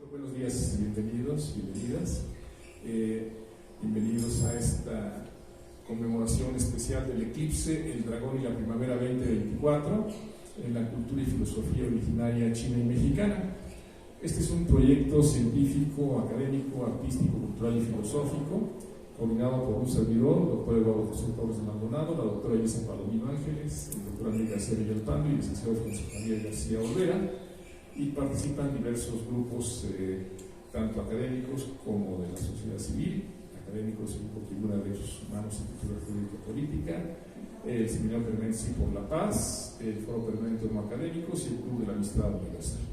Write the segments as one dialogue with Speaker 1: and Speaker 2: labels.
Speaker 1: Buenos días, bienvenidos, bienvenidas. Bienvenidos a esta conmemoración especial del eclipse, el dragón y la primavera 2024 en la cultura y filosofía originaria china y mexicana. Este es un proyecto científico, académico, artístico, cultural y filosófico, coordinado por un servidor, el doctor Eduardo José Torres de Maldonado, la doctora Elisa Palomino Ángeles, el doctor Andrés García Villalpando y el licenciado Francisco Javier García Olvera, y participan diversos grupos, tanto académicos como de la sociedad civil, académicos el Grupo Tribuna de Derechos Humanos y Cultura Jurídica Política, el Seminario Permanente por la Paz, el Foro Permanente de Académicos y el Club de la Amistad Universal,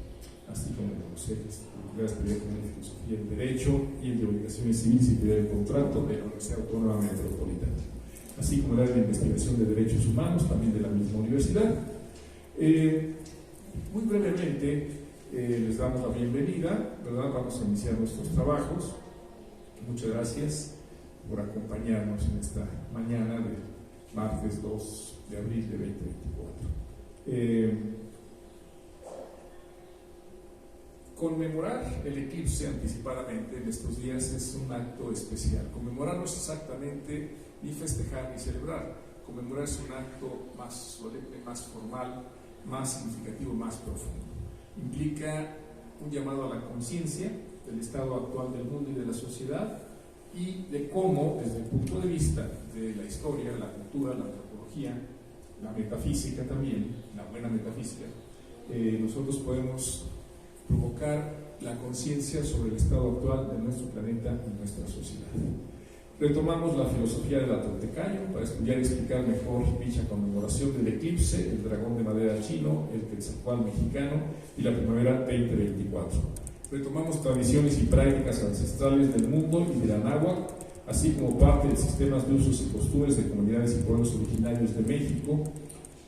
Speaker 1: así como los ejes de la Experiencia de Filosofía del Derecho y el de Obligaciones Civiles y Teoría del Contrato de la Universidad Autónoma Metropolitana, así como el área de Investigación de Derechos Humanos, también de la misma universidad. Muy brevemente les damos la bienvenida, ¿verdad? Vamos a iniciar nuestros trabajos. Muchas gracias por acompañarnos en esta mañana de martes 2 de abril de 2024. Conmemorar el eclipse anticipadamente en estos días es un acto especial. Conmemorar no es exactamente ni festejar ni celebrar. Conmemorar es un acto más solemne, más formal, más significativo, más profundo. Implica un llamado a la conciencia del estado actual del mundo y de la sociedad y de cómo, desde el punto de vista de la historia, la cultura, la antropología, la metafísica también, la buena metafísica, nosotros podemos provocar la conciencia sobre el estado actual de nuestro planeta y nuestra sociedad. Retomamos la filosofía del Atoltecayo para estudiar y explicar mejor dicha conmemoración del eclipse, el dragón de madera chino, el quetzalcóatl mexicano y la primavera 2024. Retomamos tradiciones y prácticas ancestrales del mundo y de la náhuatl, así como parte de sistemas de usos y costumbres de comunidades y pueblos originarios de México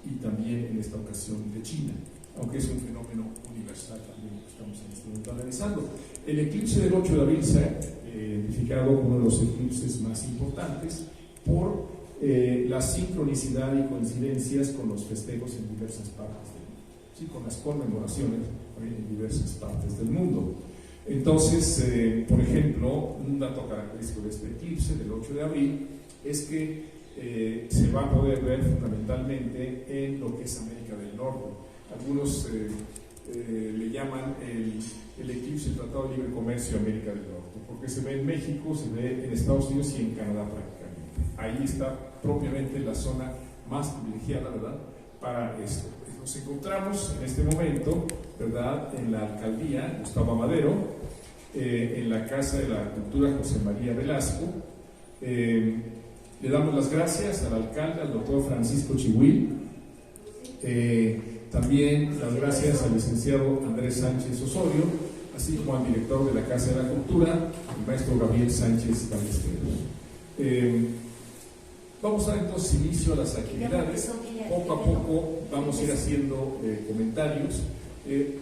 Speaker 1: y también en esta ocasión de China, aunque es un fenómeno universal también que estamos en este momento analizando. El eclipse del 8 de abril se ha identificado como uno de los eclipses más importantes por la sincronicidad y coincidencias con los festejos en diversas partes del mundo, ¿sí? Con las conmemoraciones en diversas partes del mundo. Entonces, por ejemplo, un dato característico de este eclipse del 8 de abril es que se va a poder ver fundamentalmente en lo que es América del Norte. Algunos le llaman el eclipse del Tratado de Libre Comercio de América del Norte, porque se ve en México, se ve en Estados Unidos y en Canadá prácticamente. Ahí está propiamente la zona más privilegiada, ¿verdad?, para esto. Nos encontramos en este momento, ¿verdad?, en la alcaldía Gustavo Amadero, en la Casa de la Cultura José María Velasco. Le damos las gracias al alcalde, al doctor Francisco Chihuil. También las gracias al licenciado Andrés Sánchez Osorio, así como al director de la Casa de la Cultura, el maestro Gabriel Sánchez Ballesteros. Vamos a dar entonces inicio a las actividades. Poco a poco vamos a ir haciendo comentarios,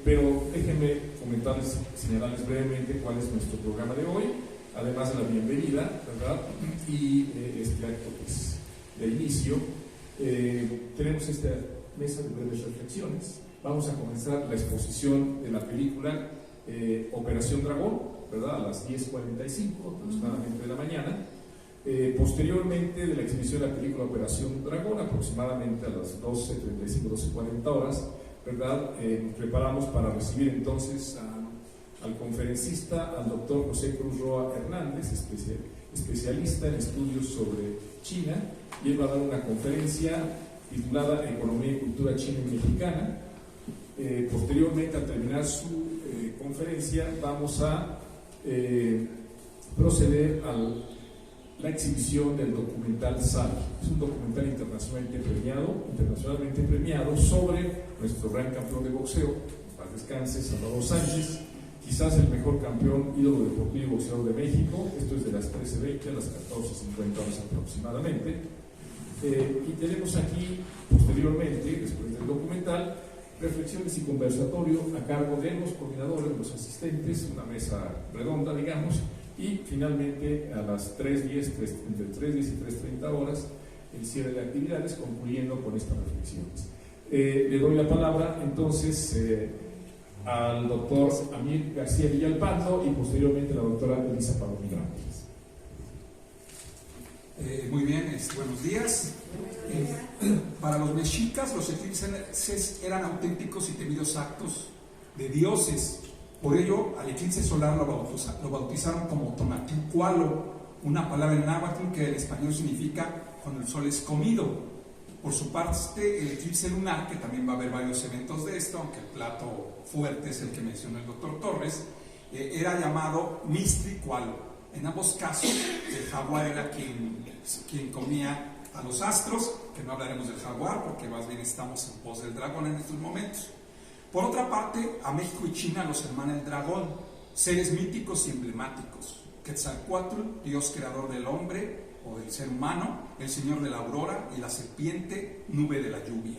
Speaker 1: pero déjenme comentarles, señalarles brevemente cuál es nuestro programa de hoy, además de la bienvenida, ¿verdad? Y este acto pues, de inicio. Tenemos esta mesa de breves reflexiones. Vamos a comenzar la exposición de la película Operación Dragón, ¿verdad?, a las 10:45 aproximadamente de la mañana. Posteriormente de la exhibición de la película Operación Dragón, aproximadamente a las 12:35, 12:40 horas, ¿verdad?, nos preparamos para recibir entonces al conferencista, al doctor José Cruz Roa Hernández, especialista en estudios sobre China, y él va a dar una conferencia titulada Economía y Cultura China y Mexicana. Posteriormente, al terminar su conferencia, vamos a proceder a la exhibición del documental SAL. Es un documental internacionalmente premiado sobre nuestro gran campeón de boxeo, para descanse, Salvador Sánchez, quizás el mejor campeón ídolo deportivo y boxeador de México. Esto es de las 13:20 a las 14:50 horas aproximadamente. Y tenemos aquí, posteriormente, después del documental, reflexiones y conversatorio a cargo de los coordinadores, los asistentes, una mesa redonda, digamos, y finalmente a las 3:10, entre 3:10 y 3:30 horas, el cierre de actividades, concluyendo con estas reflexiones. Le doy la palabra entonces al doctor Amir García Villalpando y posteriormente la doctora Elisa Palomino Ángeles.
Speaker 2: Muy bien, buenos días. Para los mexicas, los eclipses eran auténticos y temidos actos de dioses. Por ello, al eclipse solar lo bautizaron como Tonatiuh-Cualo, una palabra en náhuatl que en español significa cuando el sol es comido. Por su parte, el eclipse lunar, que también va a haber varios eventos de esto, aunque el plato fuerte es el que mencionó el doctor Torres, era llamado Mistri-Cualo. En ambos casos, el jaguar era quien comía a los astros, que no hablaremos del jaguar porque más bien estamos en pos del dragón en estos momentos. Por otra parte, a México y China los hermana el dragón, seres míticos y emblemáticos. Quetzalcóatl, dios creador del hombre o del ser humano, el señor de la aurora, y la serpiente, nube de la lluvia.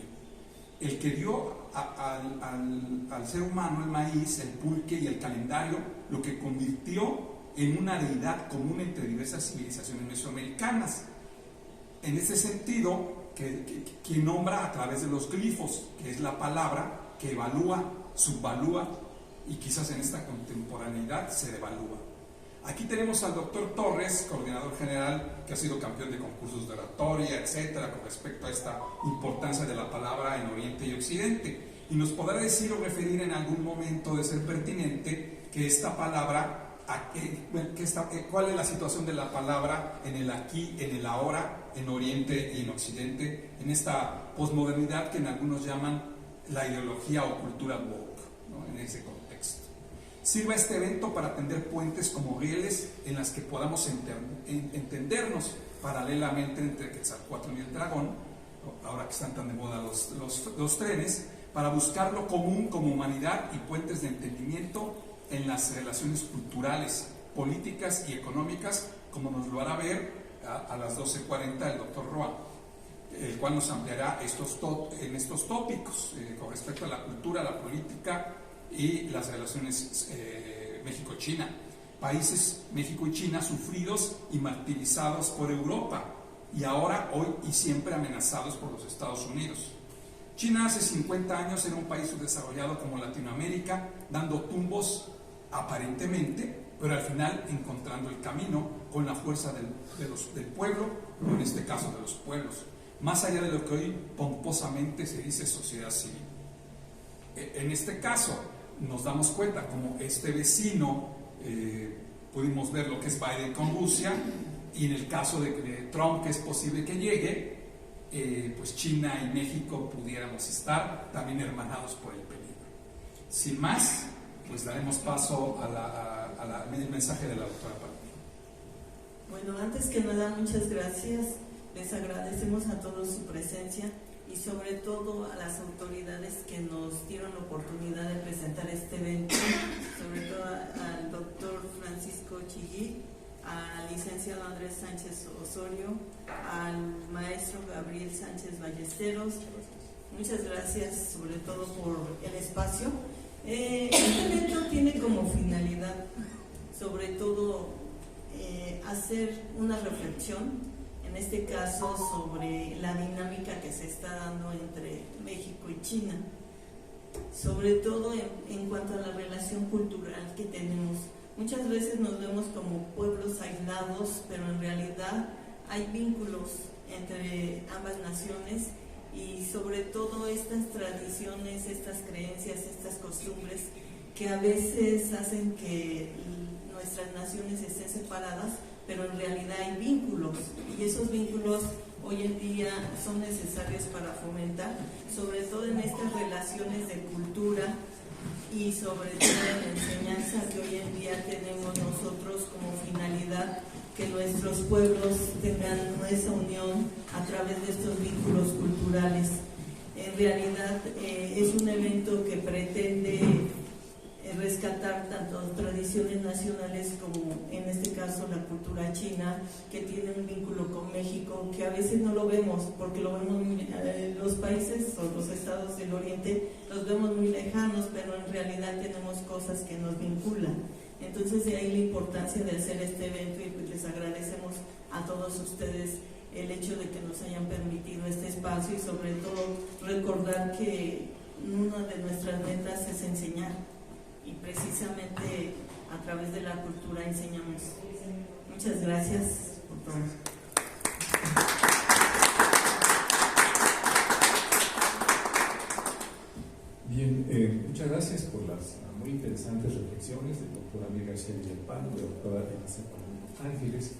Speaker 2: El que dio al ser humano el maíz, el pulque y el calendario, lo que convirtió en una deidad común entre diversas civilizaciones mesoamericanas. En ese sentido, que nombra a través de los glifos, que es la palabra que evalúa, subvalúa y quizás en esta contemporaneidad se devalúa. Aquí tenemos al doctor Torres, coordinador general, que ha sido campeón de concursos de oratoria, etcétera, con respecto a esta importancia de la palabra en Oriente y Occidente. Y nos podrá decir o referir en algún momento de ser pertinente que esta palabra, cuál es la situación de la palabra en el aquí, en el ahora, en Oriente y en Occidente, en esta posmodernidad que en algunos llaman la ideología o cultura woke, ¿no? En ese contexto. Sirva este evento para tender puentes como rieles en las que podamos entendernos paralelamente entre Quetzalcóatl y el dragón, ahora que están tan de moda los trenes, para buscar lo común como humanidad y puentes de entendimiento en las relaciones culturales, políticas y económicas, como nos lo hará ver a las 12:40 el doctor Roa, el cual nos ampliará en estos tópicos con respecto a la cultura, la política y las relaciones México-China. Países, México y China, sufridos y martirizados por Europa y ahora, hoy y siempre amenazados por los Estados Unidos. China hace 50 años era un país subdesarrollado como Latinoamérica, dando tumbos aparentemente, pero al final encontrando el camino con la fuerza del pueblo, o en este caso de los pueblos, más allá de lo que hoy pomposamente se dice sociedad civil. En este caso nos damos cuenta como este vecino, pudimos ver lo que es Biden con Rusia, y en el caso de Trump, que es posible que llegue, pues China y México pudiéramos estar también hermanados por el peligro. Sin más, pues daremos paso al mensaje de la doctora Palomino.
Speaker 3: Bueno, antes que nada, muchas gracias. Les agradecemos a todos su presencia y sobre todo a las autoridades que nos dieron la oportunidad de presentar este evento, sobre todo al doctor Francisco Chillí, al licenciado Andrés Sánchez Osorio, al maestro Gabriel Sánchez Ballesteros. Muchas gracias sobre todo por el espacio. Este evento tiene como finalidad sobre todo hacer una reflexión, en este caso sobre la dinámica que se está dando entre México y China, sobre todo en cuanto a la relación cultural que tenemos. Muchas veces nos vemos como pueblos aislados, pero en realidad hay vínculos entre ambas naciones y sobre todo estas tradiciones, estas creencias, estas costumbres que a veces hacen que nuestras naciones estén separadas, pero en realidad hay vínculos y esos vínculos hoy en día son necesarios para fomentar, sobre todo en estas relaciones de cultura y sobre todo en la enseñanza que hoy en día tenemos nosotros como finalidad, que nuestros pueblos tengan esa unión a través de estos vínculos culturales. En realidad es un evento que pretende rescatar tanto tradiciones nacionales como en este caso la cultura china, que tiene un vínculo con México que a veces no lo vemos porque lo vemos los países o los estados del oriente los vemos muy lejanos, pero en realidad tenemos cosas que nos vinculan. Entonces de ahí la importancia de hacer este evento y pues les agradecemos a todos ustedes el hecho de que nos hayan permitido este espacio y sobre todo recordar que una de nuestras metas es enseñar y precisamente a través de la cultura enseñamos. Muchas gracias por todo.
Speaker 1: Bien, muchas gracias por las muy interesantes reflexiones del doctor Amir García Villalpando, de la doctora Elisa Ángeles.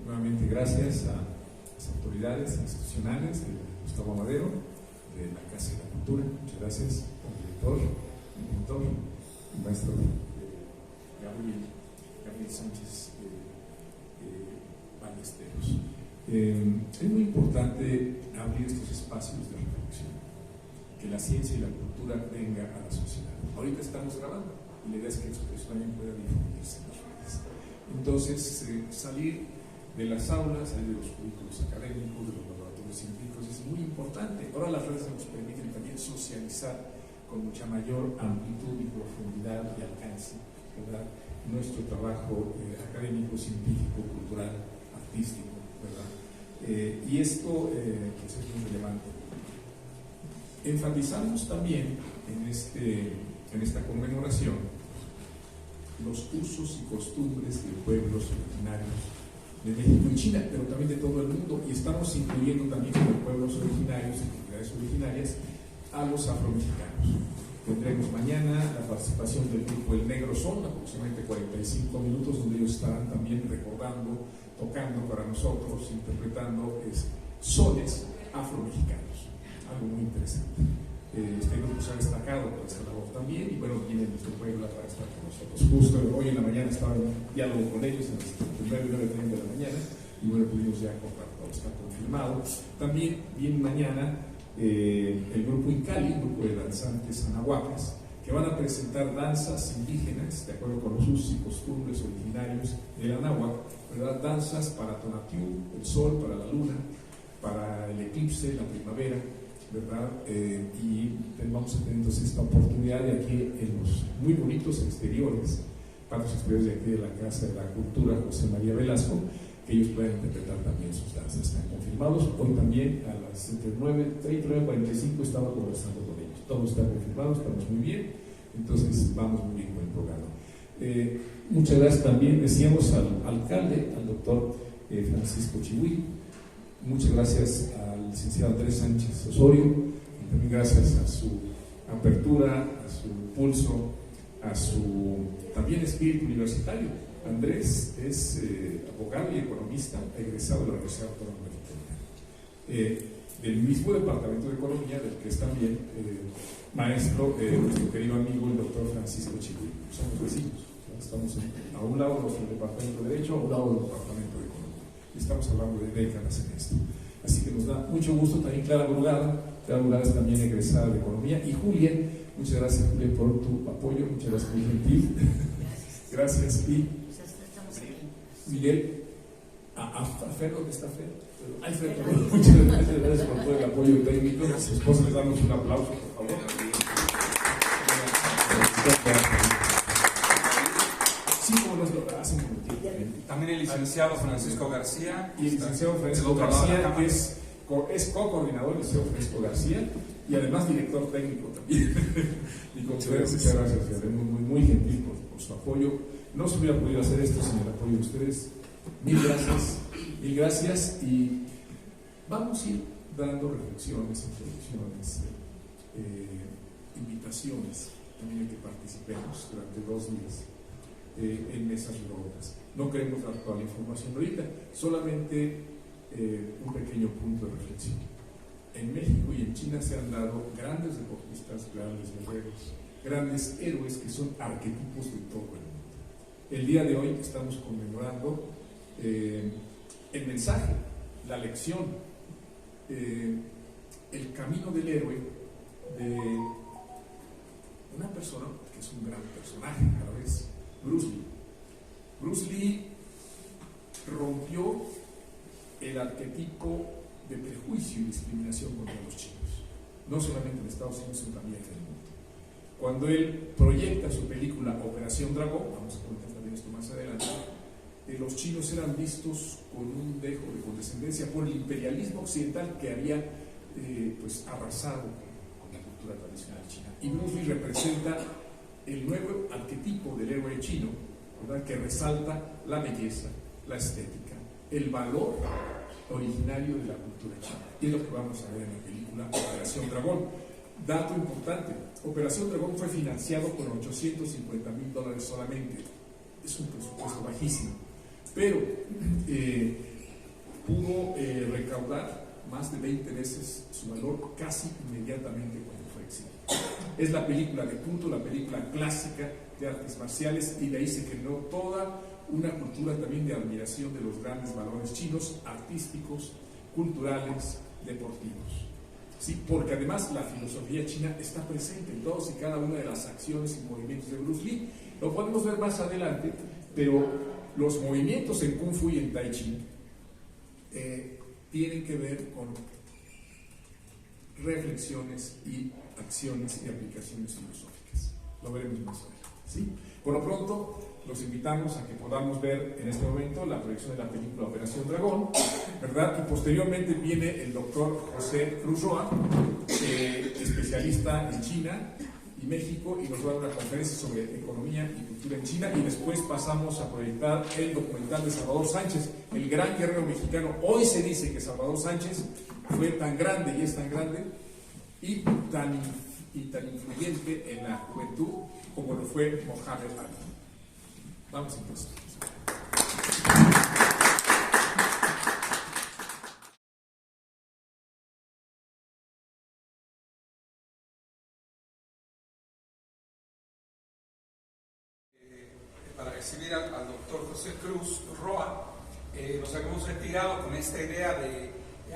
Speaker 1: Nuevamente gracias a las autoridades institucionales de Gustavo Madero, de la Casa de la Cultura. Muchas gracias al director, al mentor, el maestro Gabriel Sánchez Ballesteros. Es muy importante abrir estos espacios de reflexión, que la ciencia y la cultura venga a la sociedad. Ahorita estamos grabando y la idea es que eso también pueda difundirse en las redes. Entonces, salir de las aulas, salir de los currículos académicos, de los laboratorios científicos es muy importante. Ahora las redes nos permiten también socializar con mucha mayor amplitud y profundidad y alcance, ¿verdad?, nuestro trabajo académico, científico, cultural, artístico, ¿verdad? Y esto pues es muy relevante. Enfatizamos también en esta conmemoración los usos y costumbres de pueblos originarios de México y China, pero también de todo el mundo, y estamos incluyendo también como pueblos originarios y comunidades originarias a los afromexicanos. Tendremos mañana la participación del grupo El Negro Son, aproximadamente 45 minutos, donde ellos estarán también recordando, tocando para nosotros, interpretando sones afromexicanos, algo muy interesante. Este grupo se ha destacado por esta labor también, y bueno, vienen desde Puebla para estar con nosotros. Justo hoy en la mañana estaba en diálogo con ellos a las 9 de la mañana, y bueno, pudimos ya compartir, está confirmado. También viene mañana el grupo Incali, un grupo de danzantes anahuacas, que van a presentar danzas indígenas de acuerdo con los usos y costumbres originarios del Anáhuac, ¿verdad? Danzas para Tonatiuh, el sol, para la luna, para el eclipse, la primavera, ¿verdad? Y vamos a tener entonces esta oportunidad de aquí en los muy bonitos exteriores, patios exteriores de aquí de la Casa de la Cultura José María Velasco, que ellos puedan interpretar también sus danzas. Están confirmados. Hoy también a las entre 9:30 y 9:45 estaba conversando con ellos. Todo está confirmado, estamos muy bien. Entonces vamos muy bien con el programa. Muchas gracias también, decíamos, al alcalde, al doctor Francisco Chihuy. Muchas gracias al licenciado Andrés Sánchez Osorio, y también gracias a su apertura, a su pulso, a su también espíritu universitario. Andrés es abogado y economista egresado de la Universidad Autónoma Mexicana, del mismo departamento de economía del que es también maestro nuestro querido amigo el doctor Francisco Chihuy. Somos vecinos, estamos a un lado del departamento de Derecho, a un lado del departamento de Economía, y estamos hablando de décadas en esto. Así que nos da mucho gusto también Clara Brugada es también egresada de Economía, y Julia, muchas gracias Julia por tu apoyo, muchas gracias, muy gentil. Gracias. Y Miguel, a Fer, ¿dónde está Fer? Ay, Fer, muchas gracias por todo el apoyo técnico. A su esposa les damos un aplauso, por favor. Sí, como nos lo hacen.
Speaker 2: También el licenciado Francisco García.
Speaker 1: Y el licenciado Francisco García, que es co-coordinador del licenciado Francisco García, y además director técnico también. Y muchas gracias, muy, muy gentil por su apoyo. No se hubiera podido hacer esto sin el apoyo de ustedes. Mil gracias, y vamos a ir dando reflexiones, introducciones, invitaciones también a que participemos durante 2 días en mesas redondas. No queremos dar toda la información ahorita, solamente un pequeño punto de reflexión. En México y en China se han dado grandes deportistas, grandes guerreros, grandes héroes que son arquetipos de todo el mundo. El día de hoy estamos conmemorando el mensaje, la lección, el camino del héroe de una persona que es un gran personaje a la vez, Bruce Lee. Bruce Lee rompió el arquetipo de prejuicio y discriminación contra los chinos, no solamente en Estados Unidos, sino también en el mundo. Cuando él proyecta su película Operación Dragón, vamos a comentar también esto más adelante, los chinos eran vistos con un dejo de condescendencia por el imperialismo occidental que había pues arrasado con la cultura tradicional china. Y Bruce Lee representa el nuevo arquetipo del héroe chino, ¿verdad?, que resalta la belleza, la estética, el valor originario de la cultura china. Y es lo que vamos a ver en la película Operación Dragón. Dato importante, Operación Dragón fue financiado con $850,000 solamente. Es un presupuesto bajísimo, pero pudo recaudar más de 20 veces su valor casi inmediatamente cuando fue exhibida. Es la película de culto, la película clásica de artes marciales, y de ahí se generó toda una cultura también de admiración de los grandes valores chinos, artísticos, culturales, deportivos. Sí, porque además la filosofía china está presente en todos y cada una de las acciones y movimientos de Bruce Lee. Lo podemos ver más adelante, pero los movimientos en Kung Fu y en Tai Chi tienen que ver con reflexiones y acciones y aplicaciones filosóficas. Lo veremos más adelante, ¿sí? Por lo pronto, los invitamos a que podamos ver en este momento la proyección de la película Operación Dragón, ¿verdad? Y posteriormente viene el doctor José Cruz Roa, especialista en China y México, y nos va a dar una conferencia sobre economía y cultura en China, y después pasamos a proyectar el documental de Salvador Sánchez, el gran guerrero mexicano. Hoy se dice que Salvador Sánchez fue tan grande y es tan grande y tan influyente en la juventud como lo fue Mohamed Ali. Vamos entonces.
Speaker 2: Para recibir al doctor José Cruz Roa, nos habíamos retirado con esta idea de,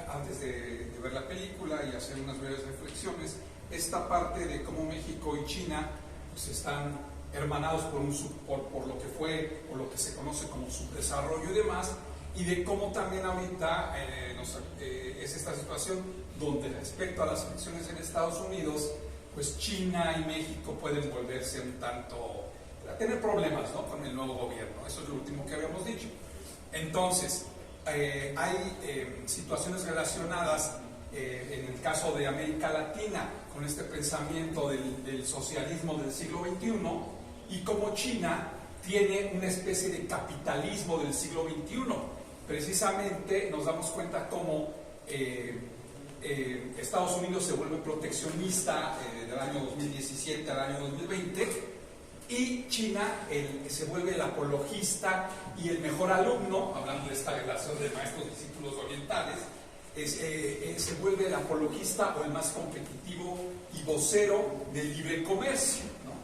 Speaker 2: antes de ver la película y hacer unas breves reflexiones, esta parte de cómo México y China pues están hermanados por lo que fue o lo que se conoce como subdesarrollo y demás, y de cómo también ahorita es esta situación donde respecto a las elecciones en Estados Unidos, pues China y México pueden volverse un tanto, a tener problemas, ¿no?, con el nuevo gobierno. Eso es lo último que habíamos dicho. Entonces, hay situaciones relacionadas en el caso de América Latina con este pensamiento del socialismo del siglo XXI, y como China tiene una especie de capitalismo del siglo XXI. Precisamente nos damos cuenta cómo Estados Unidos se vuelve proteccionista del año 2017 al año 2020, y China se vuelve el apologista y el mejor alumno, hablando de esta relación de maestros discípulos orientales, se vuelve el apologista o el más competitivo y vocero del libre comercio, ¿no?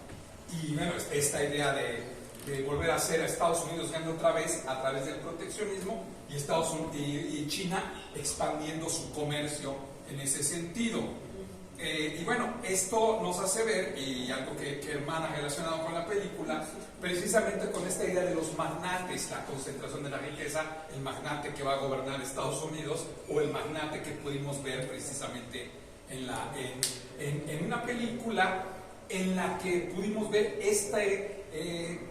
Speaker 2: Y bueno, esta idea de volver a hacer a Estados Unidos grande otra vez a través del proteccionismo, y China expandiendo su comercio en ese sentido. Y bueno, esto nos hace ver, y algo que hermana relacionado con la película, precisamente con esta idea de los magnates, la concentración de la riqueza, el magnate que va a gobernar Estados Unidos, o el magnate que pudimos ver precisamente en una película en la que pudimos ver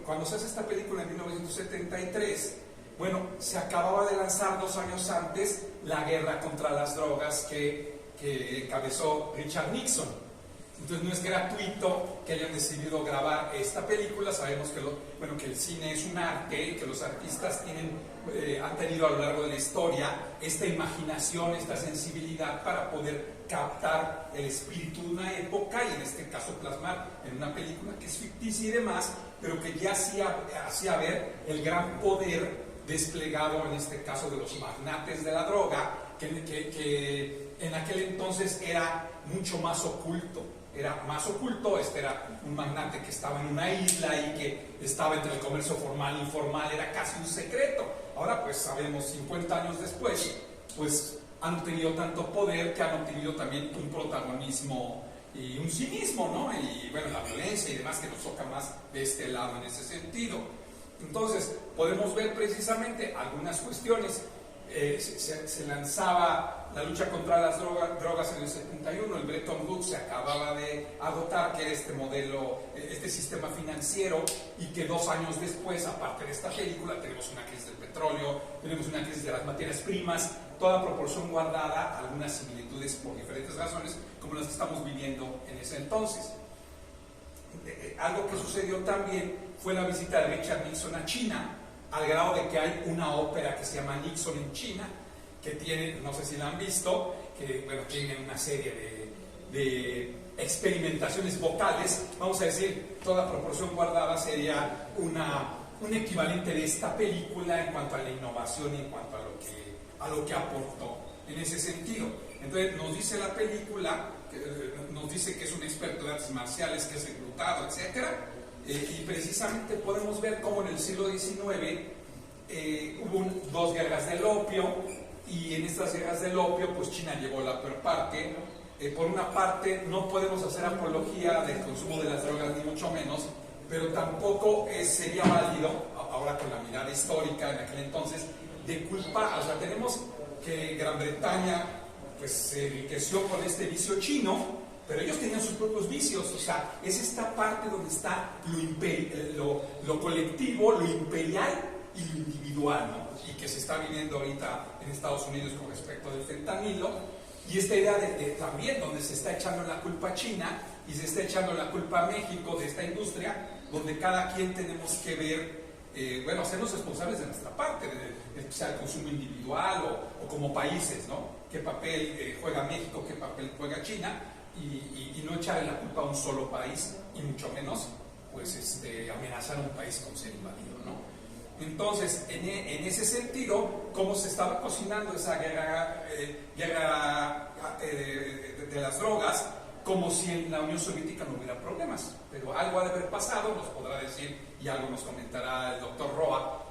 Speaker 2: cuando se hace esta película en 1973, bueno, se acababa de lanzar 2 años antes la guerra contra las drogas que encabezó Richard Nixon. Entonces no es gratuito que hayan decidido grabar esta película. Sabemos que el cine es un arte, que los artistas han tenido a lo largo de la historia esta imaginación, esta sensibilidad para poder captar el espíritu de una época, y en este caso plasmar en una película que es ficticia y demás, pero que ya hacía ver el gran poder desplegado en este caso de los magnates de la droga, que en aquel entonces era mucho más oculto. Este era un magnate que estaba en una isla y que estaba entre el comercio formal e informal, era casi un secreto. Ahora pues sabemos, 50 años después, pues han tenido tanto poder que han obtenido también un protagonismo y un cinismo, ¿no? Y bueno, la violencia y demás que nos toca más de este lado en ese sentido. Entonces podemos ver precisamente algunas cuestiones. Se lanzaba la lucha contra las drogas en el 71, el Bretton Woods se acababa de agotar, que era este modelo, este sistema financiero, y que 2 años después, aparte de esta película, tenemos una crisis del petróleo, tenemos una crisis de las materias primas, toda proporción guardada, algunas similitudes por diferentes razones, como las que estamos viviendo en ese entonces. algo que sucedió también fue la visita de Richard Nixon a China, al grado de que hay una ópera que se llama Nixon en China, que tiene, no sé si la han visto, que bueno, tiene una serie de experimentaciones vocales. Vamos a decir, toda proporción guardada sería un equivalente de esta película en cuanto a la innovación y en cuanto a lo que aportó en ese sentido. Entonces nos dice la película, nos dice que es un experto de artes marciales, que es reclutado, etc. Y precisamente podemos ver cómo en el siglo XIX hubo dos guerras del opio, y en estas guerras del opio pues China llevó la peor parte. Por una parte no podemos hacer apología del consumo de las drogas ni mucho menos, pero tampoco sería válido, ahora con la mirada histórica en aquel entonces, de culpa. O sea, tenemos que Gran Bretaña pues se enriqueció con este vicio chino, pero ellos tenían sus propios vicios. O sea, es esta parte donde está lo colectivo, lo imperial y lo individual, ¿no? Y que se está viviendo ahorita en Estados Unidos con respecto del fentanilo, y esta idea de también donde se está echando la culpa a China y se está echando la culpa a México de esta industria, donde cada quien tenemos que ver, bueno, hacernos responsables de nuestra parte, sea el consumo individual o como países, ¿no? ¿Qué papel juega México, qué papel juega China? Y no echarle la culpa a un solo país, y mucho menos pues amenazar a un país con ser invadido, ¿no? Entonces, en ese sentido, ¿cómo se estaba cocinando esa guerra de las drogas? Como si en la Unión Soviética no hubiera problemas, pero algo ha de haber pasado, nos podrá decir, y algo nos comentará el doctor Roa,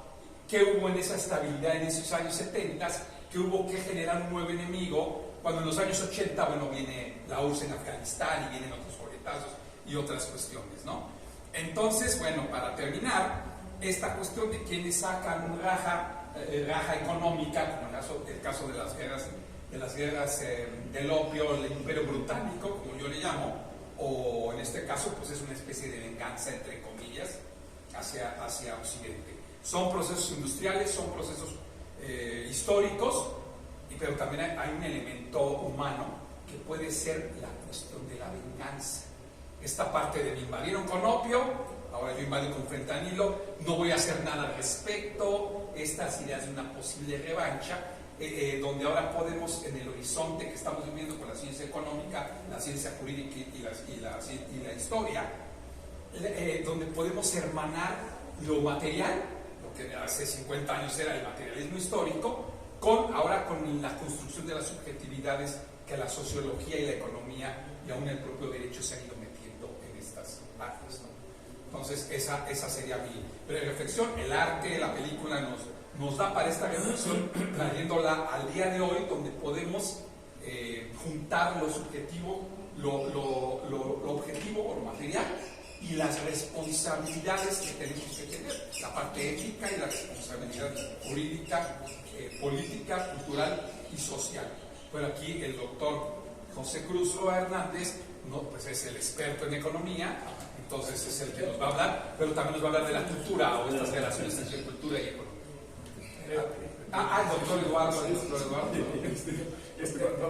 Speaker 2: que hubo en esa estabilidad en esos años 70, que hubo que generar un nuevo enemigo, cuando en los años 80, bueno, viene la URSS en Afganistán y vienen otros sovietazos y otras cuestiones, ¿no? Entonces, bueno, para terminar, esta cuestión de quienes sacan raja económica, como el caso de las guerras del opio, el imperio británico, como yo le llamo, o en este caso pues es una especie de venganza, entre comillas, hacia Occidente. Son procesos industriales, son procesos históricos, pero también hay un elemento humano que puede ser la cuestión de la venganza. Esta parte de me invadieron con opio, ahora yo invado con fentanilo, no voy a hacer nada al respecto, estas ideas de una posible revancha, donde ahora podemos, en el horizonte que estamos viviendo con la ciencia económica, la ciencia jurídica y la historia, donde podemos hermanar lo material, lo que hace 50 años era el materialismo histórico, ahora con la construcción de las subjetividades que la sociología y la economía y aún el propio derecho se han ido metiendo en estas partes, ¿no? Entonces esa sería mi breve reflexión. El arte, la película nos da para esta reflexión, trayéndola al día de hoy, donde podemos juntar lo subjetivo, lo objetivo o lo material, y las responsabilidades que tenemos que tener, la parte ética y la responsabilidad jurídica, política, cultural y social. Pero aquí el doctor José Cruz Roa Hernández pues es el experto en economía, entonces es el que nos va a hablar, pero también nos va a hablar de la cultura o estas relaciones entre cultura y economía. El doctor Eduardo.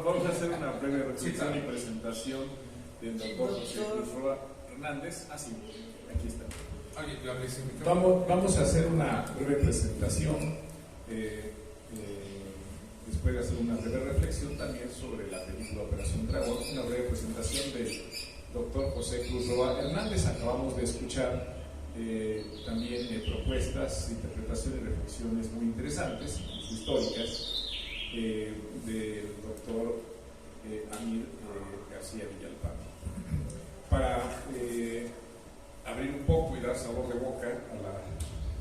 Speaker 1: Vamos a hacer una breve reflexión y presentación del doctor José Cruz Roa Hernández. Sí, aquí está. Vamos a hacer una breve presentación, después de hacer una breve reflexión también sobre la película Operación Dragón, una breve presentación del doctor José Cruz Roa Hernández. Acabamos de escuchar también propuestas, interpretaciones y reflexiones muy interesantes, incluso históricas, del doctor Amir García Villalpando. Para abrir un poco y dar sabor de boca a la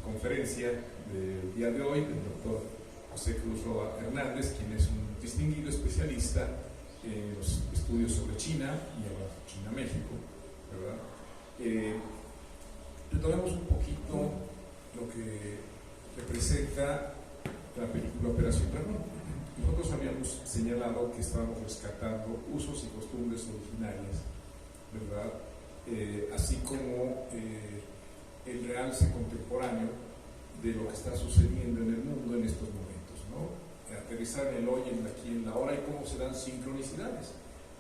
Speaker 1: conferencia del día de hoy del doctor José Cruz Roa Hernández, quien es un distinguido especialista en los estudios sobre China y ahora China-México, ¿verdad? Retomemos un poquito lo que representa la película Operación Dragón. Nosotros habíamos señalado que estábamos rescatando usos y costumbres originarias, ¿verdad? Así como el realce contemporáneo de lo que está sucediendo en el mundo en estos momentos, ¿no? Aterrizar en el hoy, en el aquí, en la ahora, y cómo se dan sincronicidades.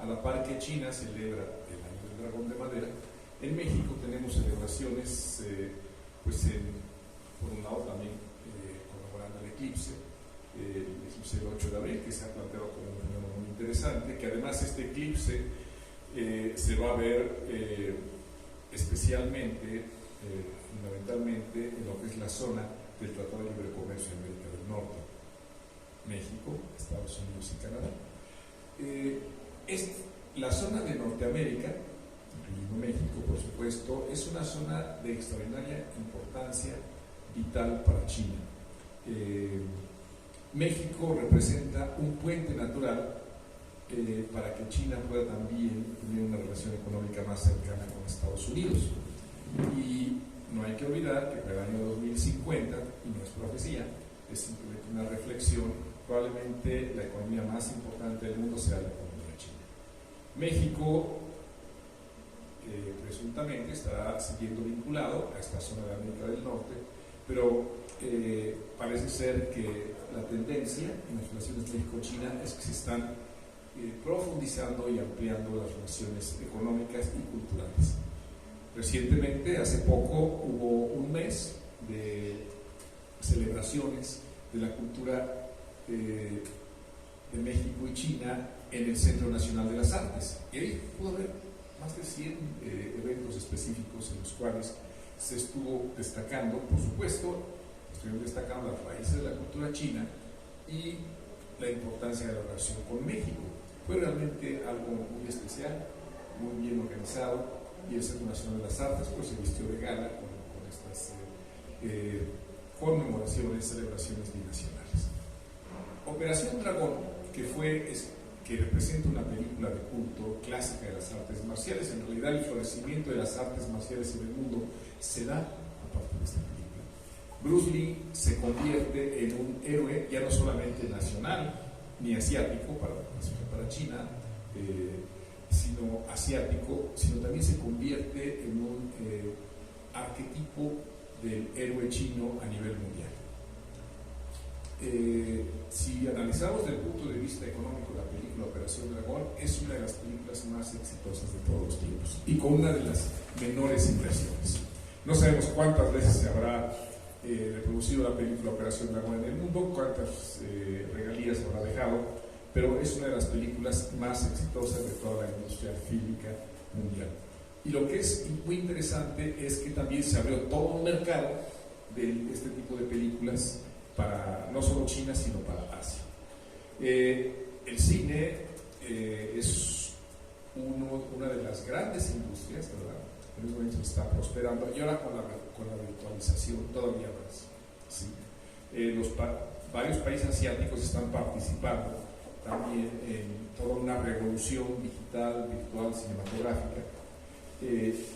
Speaker 1: A la par que China celebra el año del dragón de madera, En México tenemos celebraciones, por un lado también conmemorando el eclipse del 8 de abril, que se ha planteado como un fenómeno muy interesante, que además este eclipse se va a ver especialmente, fundamentalmente, en lo que es la zona del Tratado de Libre Comercio de América del Norte, México, Estados Unidos y Canadá. La zona de Norteamérica, incluyendo México, por supuesto, es una zona de extraordinaria importancia vital para China. México representa un puente natural para que China pueda también tener una relación económica más cercana con Estados Unidos. Y no hay que olvidar que para el año 2050, y no es profecía, es simplemente una reflexión, probablemente la economía más importante del mundo sea la economía china. México presuntamente estará siguiendo vinculado a esta zona de América del Norte, pero parece ser que la tendencia en las relaciones México-China es que se están profundizando y ampliando las relaciones económicas y culturales. Recientemente, hace poco, hubo un mes de celebraciones de la cultura de México y China en el Centro Nacional de las Artes. Y ahí pudo haber más de 100 eventos específicos en los cuales se estuvo destacando, por supuesto, estuvieron destacando las raíces de la cultura china y la importancia de la relación con México. Fue realmente algo muy especial, muy bien organizado, y el Centro Nacional de las Artes pues se vistió de gala con estas conmemoraciones, celebraciones binacionales. Operación Dragón, que representa una película de culto clásica de las artes marciales, en realidad el florecimiento de las artes marciales en el mundo se da a partir de esta película. Bruce Lee se convierte en un héroe ya no solamente nacional ni asiático para China, sino asiático, sino también se convierte en un arquetipo del héroe chino a nivel mundial. Si analizamos desde el punto de vista económico la película Operación Dragón, es una de las películas más exitosas de todos los tiempos y con una de las menores inversiones. No sabemos cuántas veces se habrá reproducido la película Operación Dragón en el mundo, cuántas regalías habrá dejado, pero es una de las películas más exitosas de toda la industria fílmica mundial. Y lo que es muy interesante es que también se abrió todo un mercado de este tipo de películas para no solo China, sino para Asia. El cine es una de las grandes industrias, ¿verdad? En estos momentos está prosperando, y ahora con la virtualización todavía más. ¿Sí? Varios países asiáticos están participando también en toda una revolución digital, virtual, cinematográfica.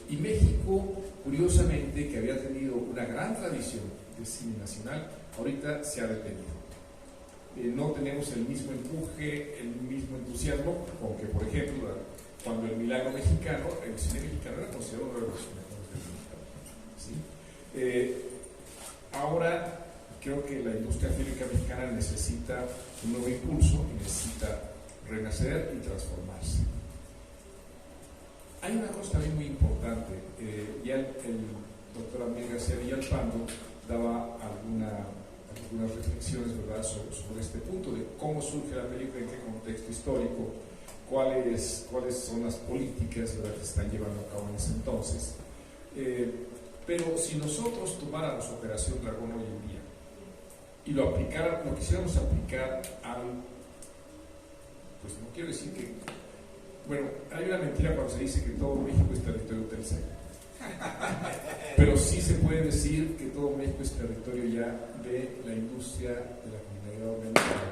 Speaker 1: Y México, curiosamente, que había tenido una gran tradición de cine nacional, ahorita se ha detenido. No tenemos el mismo empuje, el mismo entusiasmo, con que, por ejemplo, cuando el milagro mexicano, el cine mexicano era considerado uno de los mejores del mexicano. ¿Sí? Ahora creo que la industria fílmica mexicana necesita un nuevo impulso y necesita renacer y transformarse. Hay una cosa también muy importante, ya el doctor Amir García Villalpando daba algunas reflexiones, ¿verdad?, sobre este punto de cómo surge la película, en qué contexto histórico, cuáles son las políticas, ¿verdad?, que se están llevando a cabo en ese entonces. Pero si nosotros tomáramos Operación Dragón hoy en día y lo quisiéramos aplicar pues no quiero decir que, bueno, hay una mentira cuando se dice que todo México es territorio Telcel, pero sí se puede decir que todo México es territorio ya de la industria de la criminalidad organizada,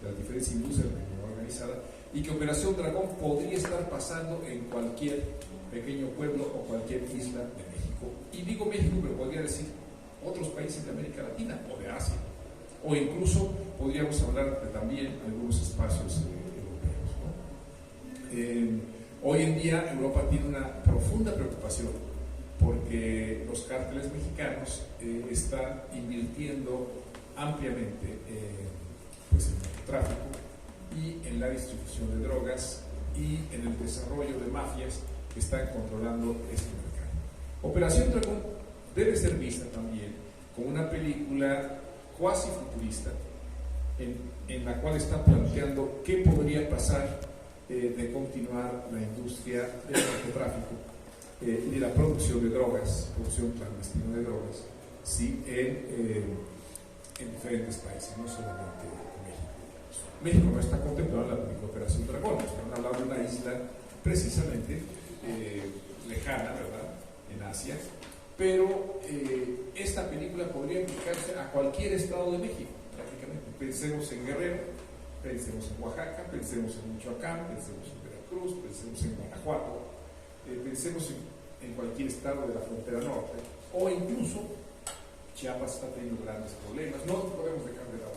Speaker 1: de las diferentes industrias de la criminalidad organizada, y que Operación Dragón podría estar pasando en cualquier pequeño pueblo o cualquier isla de México. Y digo México, pero podría decir otros países de América Latina o de Asia, o incluso podríamos hablar de también algunos espacios europeos, ¿no? Hoy en día Europa tiene una profunda preocupación porque los cárteles mexicanos están invirtiendo ampliamente pues en el narcotráfico y en la distribución de drogas y en el desarrollo de mafias que están controlando este mercado. Operación Dragón debe ser vista también como una película cuasi futurista en la cual está planteando qué podría pasar de continuar la industria del narcotráfico y de la producción de drogas, producción clandestina de drogas, sí, en diferentes países, no solamente México. México no está contemplado en la película Operación Dragón, están hablando de una isla precisamente lejana, ¿verdad?, en Asia, pero esta película podría aplicarse a cualquier estado de México, prácticamente. Pensemos en Guerrero, pensemos en Oaxaca, pensemos en Michoacán, pensemos en Veracruz, pensemos en Guanajuato, pensemos en cualquier estado de la frontera norte, o incluso Chiapas está teniendo grandes problemas. No podemos dejar de lado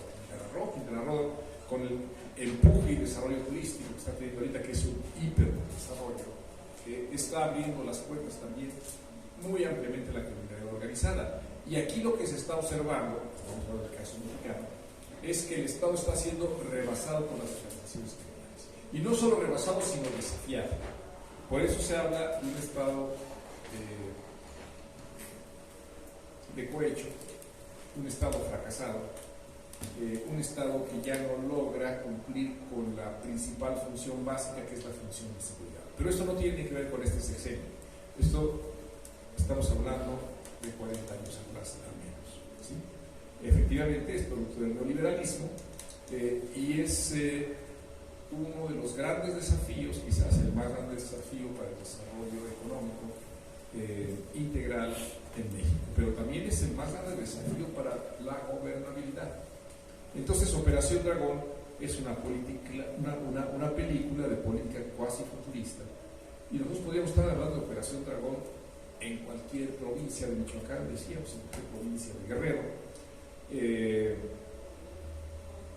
Speaker 1: Quintana Roo, con el empuje y desarrollo turístico que está teniendo ahorita, que es un hiperdesarrollo, que está abriendo las puertas también muy ampliamente a la criminalidad organizada. Y aquí lo que se está observando, vamos a ver el caso mexicano, es que el Estado está siendo rebasado por las organizaciones criminales. Y no solo rebasado, sino desafiado. Por eso se habla de un Estado de cohecho, un Estado fracasado, un Estado que ya no logra cumplir con la principal función básica, que es la función de seguridad. Pero esto no tiene que ver con este sexenio. Esto estamos hablando de 40 años atrás, al menos, ¿sí? Efectivamente es producto del neoliberalismo y es uno de los grandes desafíos, quizás el más grande desafío para el desarrollo económico integral en México, pero también es el más grande desafío para la gobernabilidad. Entonces, Operación Dragón es una película de política cuasi futurista, y nosotros podríamos estar hablando de Operación Dragón en cualquier provincia de Michoacán, decíamos, en cualquier provincia de Guerrero,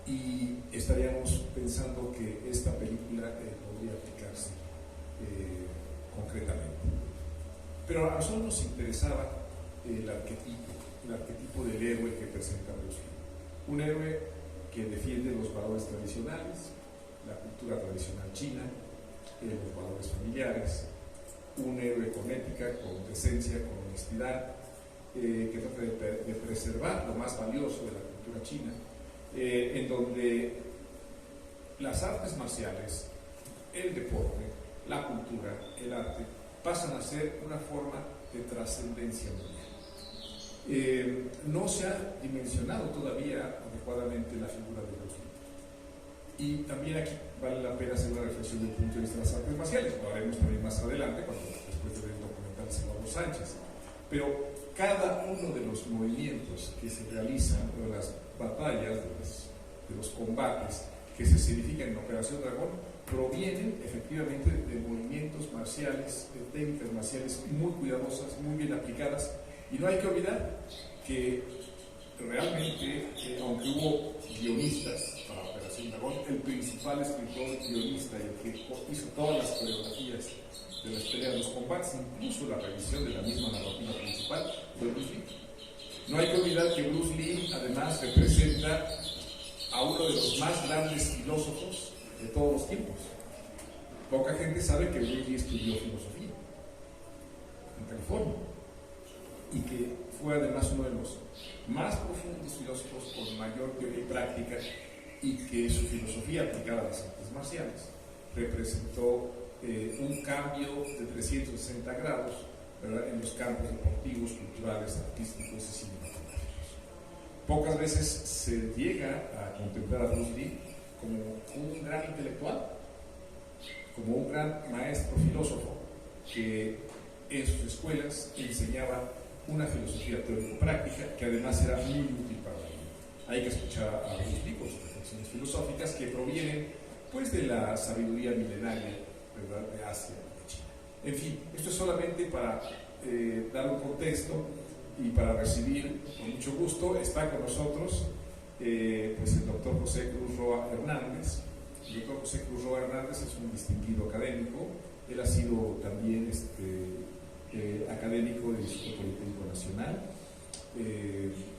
Speaker 1: y estaríamos pensando que esta película podría aplicarse concretamente. Pero a nosotros nos interesaba el arquetipo del héroe que presenta Bruce Lee. Un héroe que defiende los valores tradicionales, la cultura tradicional china, los valores familiares, un héroe con ética, con decencia, con honestidad, que trata de preservar lo más valioso de la cultura china, en donde las artes marciales, el deporte, la cultura, el arte, pasan a ser una forma de trascendencia mundial. No se ha dimensionado todavía adecuadamente la figura de Bruce Lee. Y también aquí vale la pena hacer una reflexión desde el punto de vista de las artes marciales. Lo haremos también más adelante, después de ver el documental de Salvador Sánchez. Pero cada uno de los movimientos que se realizan, de las batallas, de los combates que se significan en Operación Dragón, provienen efectivamente de movimientos marciales, de técnicas marciales muy cuidadosas, muy bien aplicadas. Y no hay que olvidar que realmente, aunque hubo guionistas para Operación Dragón, el principal escritor, guionista y el que hizo todas las coreografías de las peleas, de los combates, incluso la revisión de la misma narrativa principal, fue Bruce Lee. No hay que olvidar que Bruce Lee además representa a uno de los más grandes filósofos de todos los tiempos. Poca gente sabe que Bruce Lee estudió filosofía en California y que fue además uno de los más profundos filósofos con mayor teoría y práctica, y que su filosofía aplicada a las artes marciales representó un cambio de 360 grados, ¿verdad?, en los campos deportivos, culturales, artísticos y cinematográficos. Pocas veces se llega a contemplar a Bruce Lee como un gran intelectual, como un gran maestro filósofo que en sus escuelas enseñaba una filosofía teórico-práctica que además era muy útil para la vida. Hay que escuchar a Bruce Lee con sus reflexiones filosóficas que provienen pues de la sabiduría milenaria, ¿verdad?, de Asia y de China. En fin, esto es solamente para dar un contexto y para recibir con mucho gusto. Está con nosotros pues el doctor José Cruz Roa Hernández. El doctor José Cruz Roa Hernández es un distinguido académico. Él ha sido también académico del Instituto Politécnico Nacional,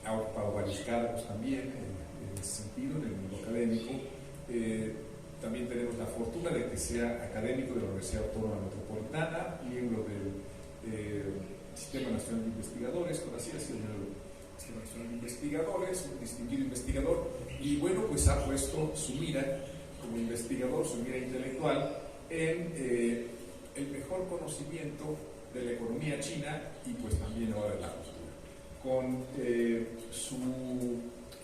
Speaker 1: ha ocupado varios cargos también en ese sentido, en el mundo académico. También tenemos la fortuna de que sea académico de la Universidad Autónoma Metropolitana, miembro del Sistema Nacional de Investigadores, con así es el Sistema Nacional de Investigadores, un distinguido investigador, y bueno, pues ha puesto su mira como investigador, su mira intelectual, en el mejor conocimiento de la economía china y pues también ahora de la cultura. Con su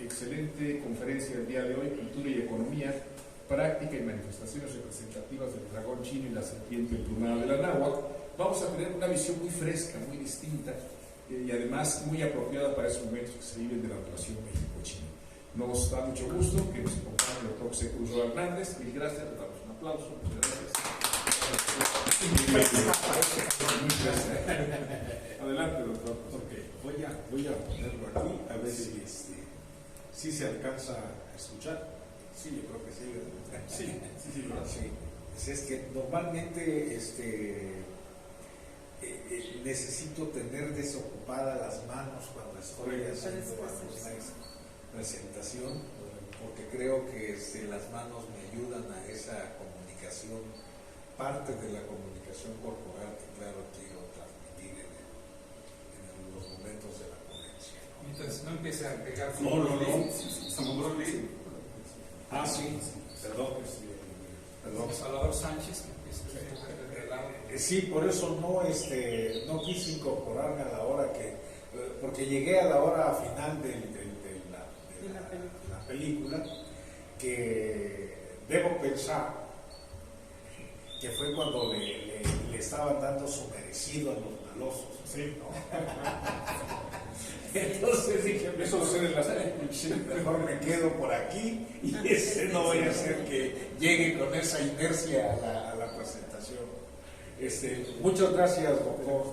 Speaker 1: excelente conferencia del día de hoy, Cultura y Economía, Práctica y Manifestaciones Representativas del Dragón Chino y la Serpiente Emplumada de la Náhuatl, vamos a tener una visión muy fresca, muy distinta y además muy apropiada para esos momentos que se viven de la relación México-China. Nos da mucho gusto que nos acompañe el doctor José Cruz Hernández. Mil gracias, le damos un aplauso. Muchas gracias. Adelante, doctor.
Speaker 4: Okay. Voy a ponerlo aquí, a ver si se alcanza a escuchar. Sí, yo creo que sí. Sí. Es que normalmente necesito tener desocupadas las manos cuando estoy haciendo alguna presentación, porque creo que las manos me ayudan a esa comunicación, parte de la comunicación corporal que claro quiero transmitir en los momentos de la ponencia.
Speaker 2: Entonces no empiece a pegar.
Speaker 4: No. Ah, sí, perdón.
Speaker 2: Salvador Sánchez.
Speaker 4: Sí, por eso no quise incorporarme a la hora porque llegué a la hora final de la película, que debo pensar que fue cuando le estaban dando su merecido a los malosos.
Speaker 1: Sí.
Speaker 4: ¿No? Entonces dije,
Speaker 1: eso sucede en las películas.
Speaker 4: Mejor me quedo por aquí y no voy a hacer que llegue con esa inercia a la presentación. Muchas gracias, doctor.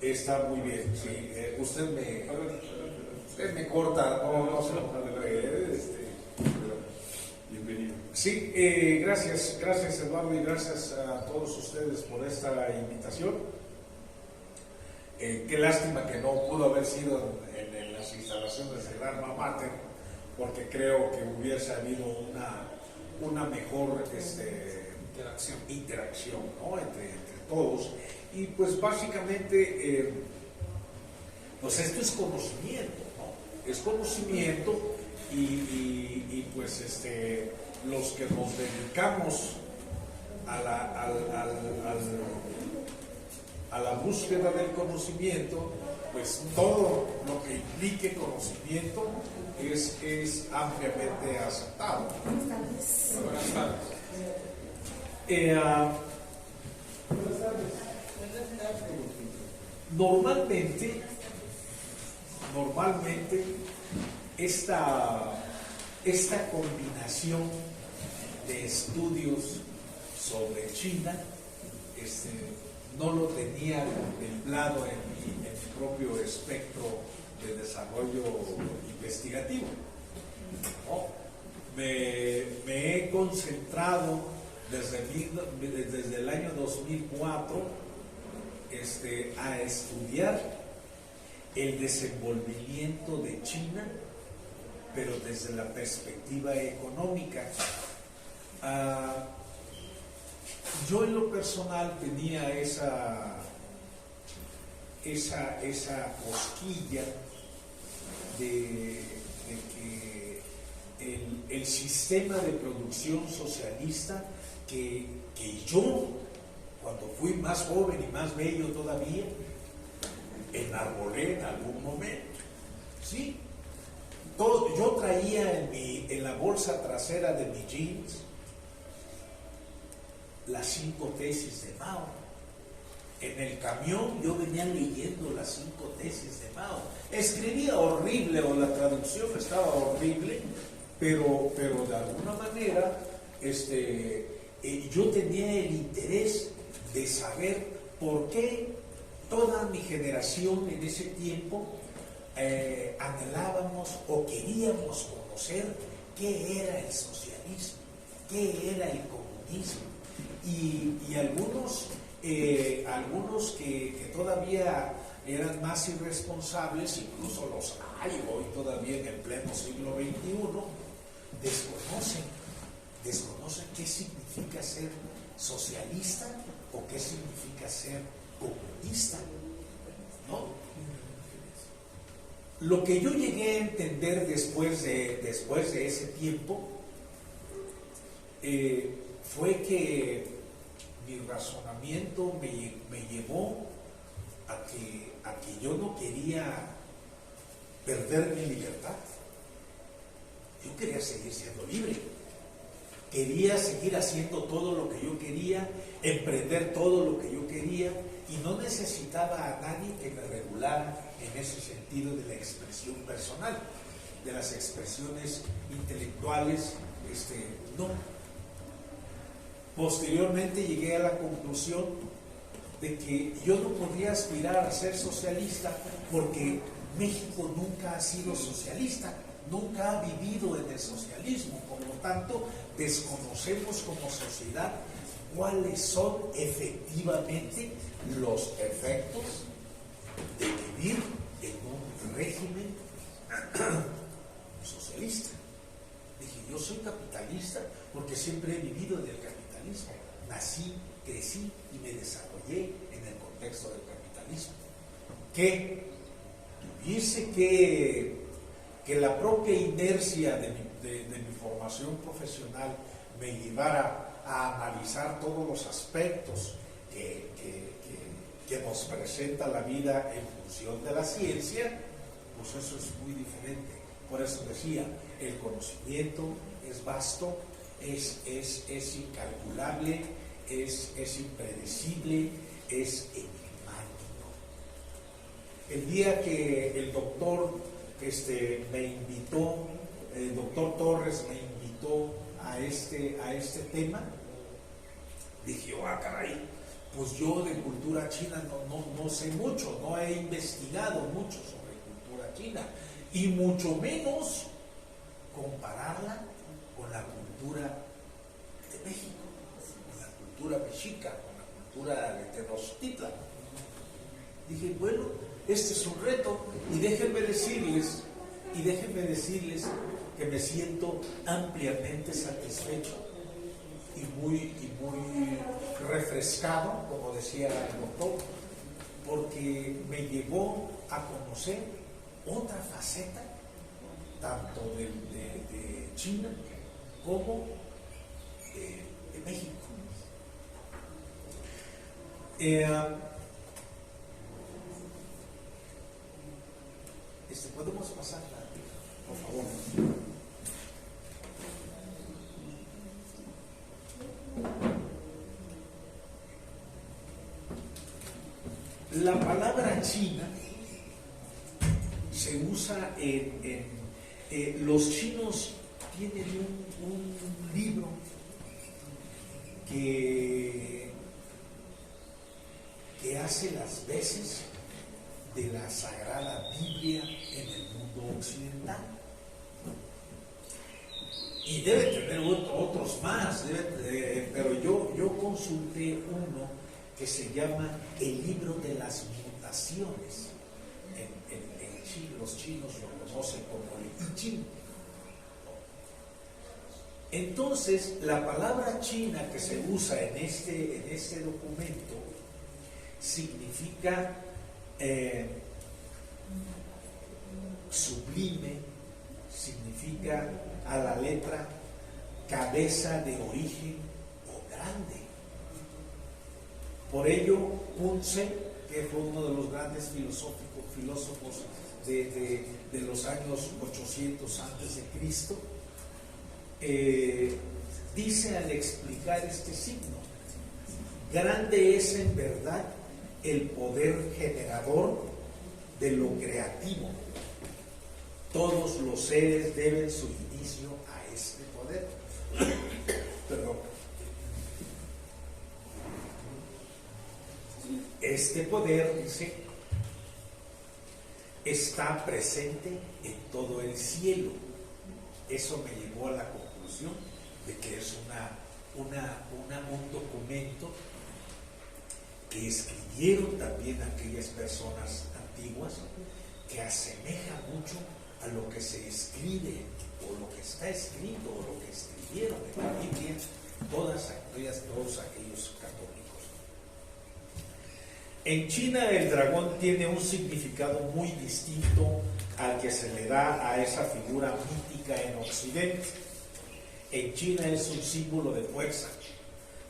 Speaker 4: Está muy bien. Sí, usted me corta, no se lo
Speaker 1: bienvenido.
Speaker 4: Sí, gracias Eduardo, y gracias a todos ustedes por esta invitación. Qué lástima que no pudo haber sido en las instalaciones del Alma Mater, porque creo que hubiese habido una mejor interacción, ¿no? entre todos. Y pues básicamente, pues esto es conocimiento, ¿no? Es conocimiento y pues los que nos dedicamos a la búsqueda del conocimiento, pues todo lo que implique conocimiento es ampliamente aceptado.
Speaker 2: Buenas tardes.
Speaker 4: Normalmente esta combinación de estudios sobre China no lo tenía contemplado en mi propio espectro de desarrollo investigativo. ¿No? Me he concentrado desde el año 2004 a estudiar el desenvolvimiento de China, pero desde la perspectiva económica. Yo en lo personal tenía esa cosquilla de que el sistema de producción socialista que yo, cuando fui más joven y más bello todavía, enarbolé en algún momento. ¿Sí? Yo traía en la bolsa trasera de mi jeans las 5 tesis de Mao. En el camión yo venía leyendo las 5 tesis de Mao. Escribía horrible, o la traducción estaba horrible, pero de alguna manera yo tenía el interés de saber por qué toda mi generación en ese tiempo anhelábamos o queríamos conocer qué era el socialismo, qué era el comunismo. Y algunos que todavía eran más irresponsables, incluso los hay hoy todavía en el pleno siglo XXI, desconocen qué significa ser socialista o qué significa ser comunista, ¿no? Lo que yo llegué a entender después de ese tiempo fue que mi razonamiento me llevó a que yo no quería perder mi libertad. Yo quería seguir siendo libre. Quería seguir haciendo todo lo que yo quería, emprender todo lo que yo quería, y no necesitaba a nadie que me regulara en ese sentido de la expresión personal, de las expresiones intelectuales, no. Posteriormente llegué a la conclusión de que yo no podía aspirar a ser socialista porque México nunca ha sido socialista, nunca ha vivido en el socialismo, por lo tanto desconocemos como sociedad cuáles son efectivamente los efectos de vivir en un régimen socialista. Dije, yo soy capitalista porque siempre he vivido en el capitalismo, nací, crecí y me desarrollé en el contexto del capitalismo. Que tuviese que la propia inercia de mi formación profesional me llevara a analizar todos los aspectos que nos presenta la vida en función de la ciencia, pues eso es muy diferente. Por eso decía, el conocimiento es vasto, es incalculable, es impredecible, es enigmático. El día que el doctor me invitó, el doctor Torres me invitó a este tema, dije, caray, pues yo de cultura china no sé mucho, no he investigado mucho sobre cultura china, y mucho menos compararla con la cultura de México, con la cultura mexica, con la cultura de Tenochtitlan. Dije, bueno, este es un reto, y déjenme decirles que me siento ampliamente satisfecho y muy refrescado, como decía el doctor, porque me llevó a conocer otra faceta, tanto de China como de México. ¿Podemos pasar, por favor? La palabra China se usa los chinos tienen un libro que hace las veces de la Sagrada Biblia en el mundo occidental. Y debe tener otros más, pero yo consulté uno que se llama el libro de las mutaciones. En Chile, los chinos lo conocen como el I Ching. Entonces, la palabra china que se usa en este documento significa sublime, significa a la letra cabeza de origen o grande. Por ello, Kun Ce, que fue uno de los grandes filósofos de los años 800 antes de Cristo, dice al explicar este signo: grande es en verdad el poder generador de lo creativo. Todos los seres deben su inicio a este poder. Perdón. Este poder, dice, está presente en todo el cielo. Eso me llevó a la conclusión de que es un documento que escribieron también aquellas personas antiguas, que asemeja mucho a lo que se escribe o lo que está escrito o lo que escribieron en la Biblia todos aquellos católicos. En China el dragón tiene un significado muy distinto al que se le da a esa figura mítica en Occidente. En China es un símbolo de fuerza,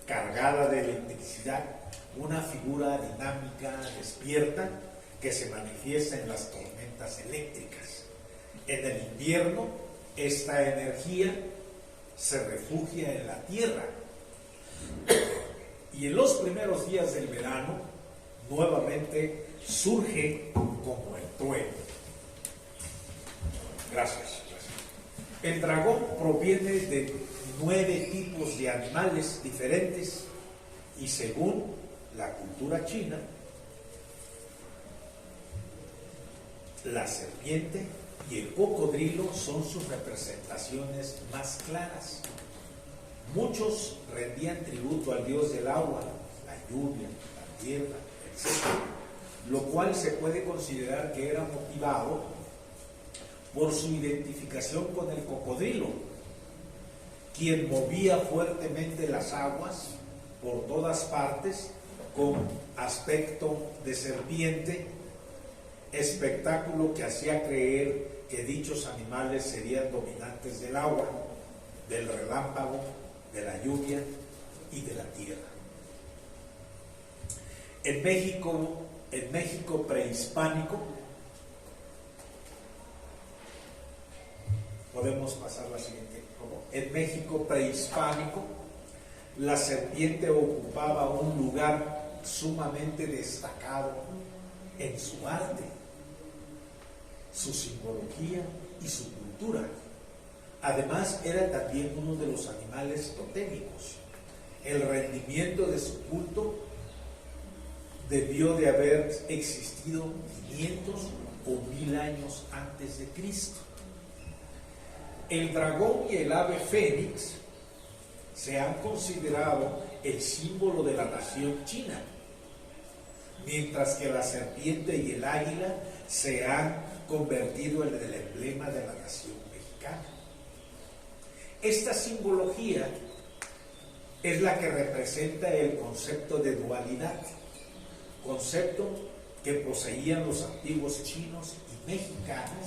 Speaker 4: cargada de electricidad, una figura dinámica, despierta, que se manifiesta en las tormentas eléctricas. En el invierno, esta energía se refugia en la tierra. Y en los primeros días del verano, nuevamente surge como el trueno. Gracias. El dragón proviene de 9 tipos de animales diferentes y según la cultura china, la serpiente y el cocodrilo son sus representaciones más claras. Muchos rendían tributo al dios del agua, la lluvia, la tierra, etc., lo cual se puede considerar que era motivado por su identificación con el cocodrilo, quien movía fuertemente las aguas por todas partes con aspecto de serpiente, espectáculo que hacía creer que dichos animales serían dominantes del agua, del relámpago, de la lluvia y de la tierra. En México prehispánico, podemos pasar la siguiente. En México prehispánico, la serpiente ocupaba un lugar sumamente destacado en su arte, su simbología y su cultura. Además, era también uno de los animales totémicos. El rendimiento de su culto debió de haber existido 500 o 1000 años antes de Cristo. El dragón y el ave fénix se han considerado el símbolo de la nación china, mientras que la serpiente y el águila se han convertido en el emblema de la nación mexicana. Esta simbología es la que representa el concepto de dualidad, concepto que poseían los antiguos chinos y mexicanos.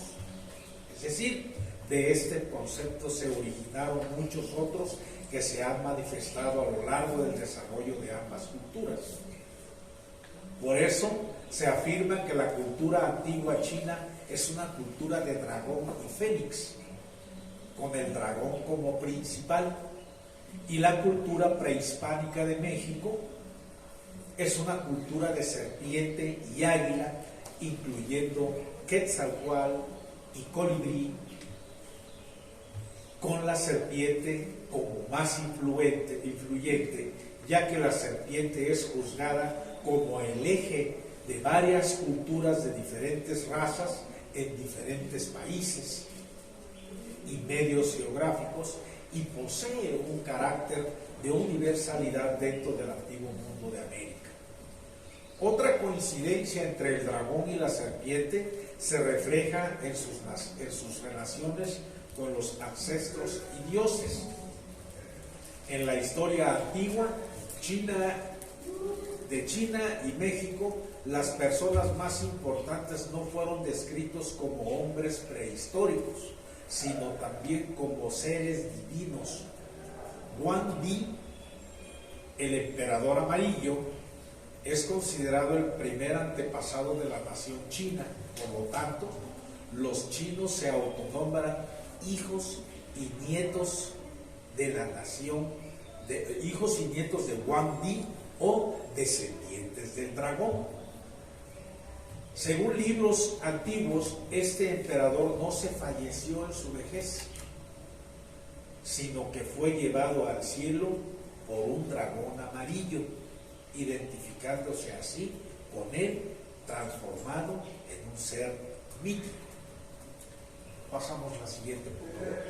Speaker 4: Es decir, de este concepto se originaron muchos otros que se han manifestado a lo largo del desarrollo de ambas culturas. Por eso se afirma que la cultura antigua china es una cultura de dragón y fénix, con el dragón como principal, y la cultura prehispánica de México es una cultura de serpiente y águila, incluyendo Quetzalcóatl y colibrí, con la serpiente como más influyente, ya que la serpiente es juzgada como el eje de varias culturas de diferentes razas en diferentes países y medios geográficos, y posee un carácter de universalidad dentro del antiguo mundo de América. Otra coincidencia entre el dragón y la serpiente se refleja en sus relaciones con los ancestros y dioses. En la historia antigua de China y México, las personas más importantes no fueron descritos como hombres prehistóricos, sino también como seres divinos. Wang Di, el emperador amarillo, es considerado el primer antepasado de la nación china. Por lo tanto, los chinos se autonombran hijos y nietos de la nación, hijos y nietos de Wang Di o descendientes del dragón. Según libros antiguos, este emperador no se falleció en su vejez, sino que fue llevado al cielo por un dragón amarillo, identificándose así con él, transformado en un ser mítico. Pasamos a la siguiente, por favor.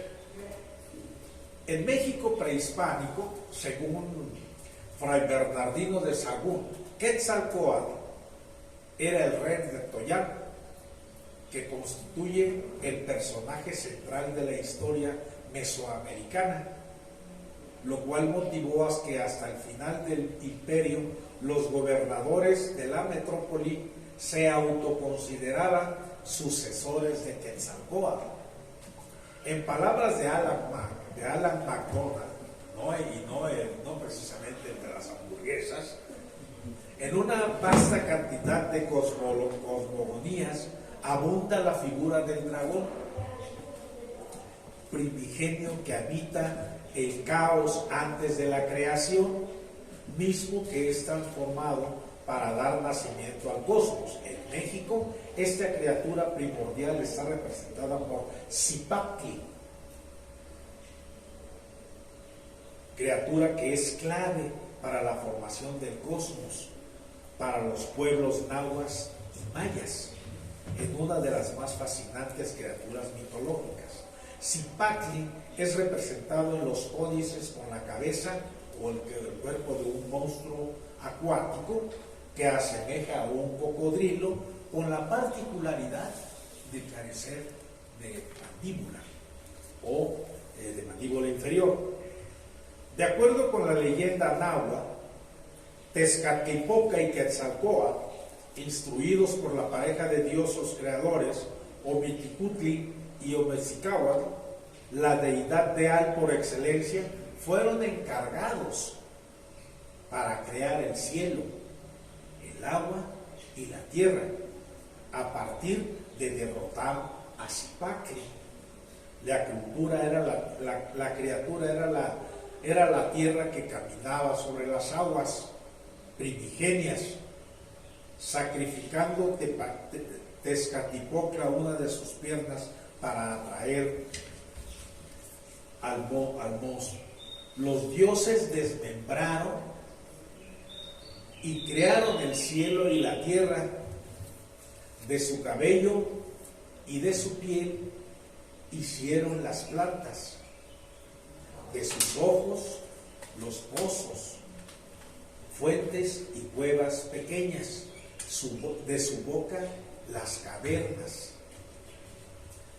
Speaker 4: En México prehispánico, según Fray Bernardino de Sahagún, Quetzalcóatl era el rey de Toyán, que constituye el personaje central de la historia mesoamericana. lo cual motivó a que hasta el final del imperio los gobernadores de la metrópoli se autoconsideraban sucesores de Quetzalcóatl. En palabras de Alan MacDonald, no precisamente el de las hamburguesas, en una vasta cantidad de cosmogonías abunda la figura del dragón, primigenio que habita el caos antes de la creación, mismo que es transformado para dar nacimiento al cosmos. En México, esta criatura primordial está representada por Zipactli, criatura que es clave para la formación del cosmos, para los pueblos nahuas y mayas, en una de las más fascinantes criaturas mitológicas. Zipactli es representado en los códices con la cabeza o el cuerpo de un monstruo acuático que asemeja a un cocodrilo, con la particularidad de carecer de mandíbula o de mandíbula inferior. De acuerdo con la leyenda náhuatl, Tezcatlipoca y Quetzalcóatl, instruidos por la pareja de dioses creadores, Omiticutli y Omezicáhuatl, la deidad real por excelencia, fueron encargados para crear el cielo, el agua y la tierra, a partir de derrotar a Zipactli. La criatura era la tierra que caminaba sobre las aguas primigenias, sacrificando Tezcatlipoca una de sus piernas para atraer al monstruo. Los dioses desmembraron y crearon el cielo y la tierra. De su cabello y de su piel hicieron las plantas, de sus ojos los pozos, fuentes y cuevas pequeñas, de su boca las cavernas,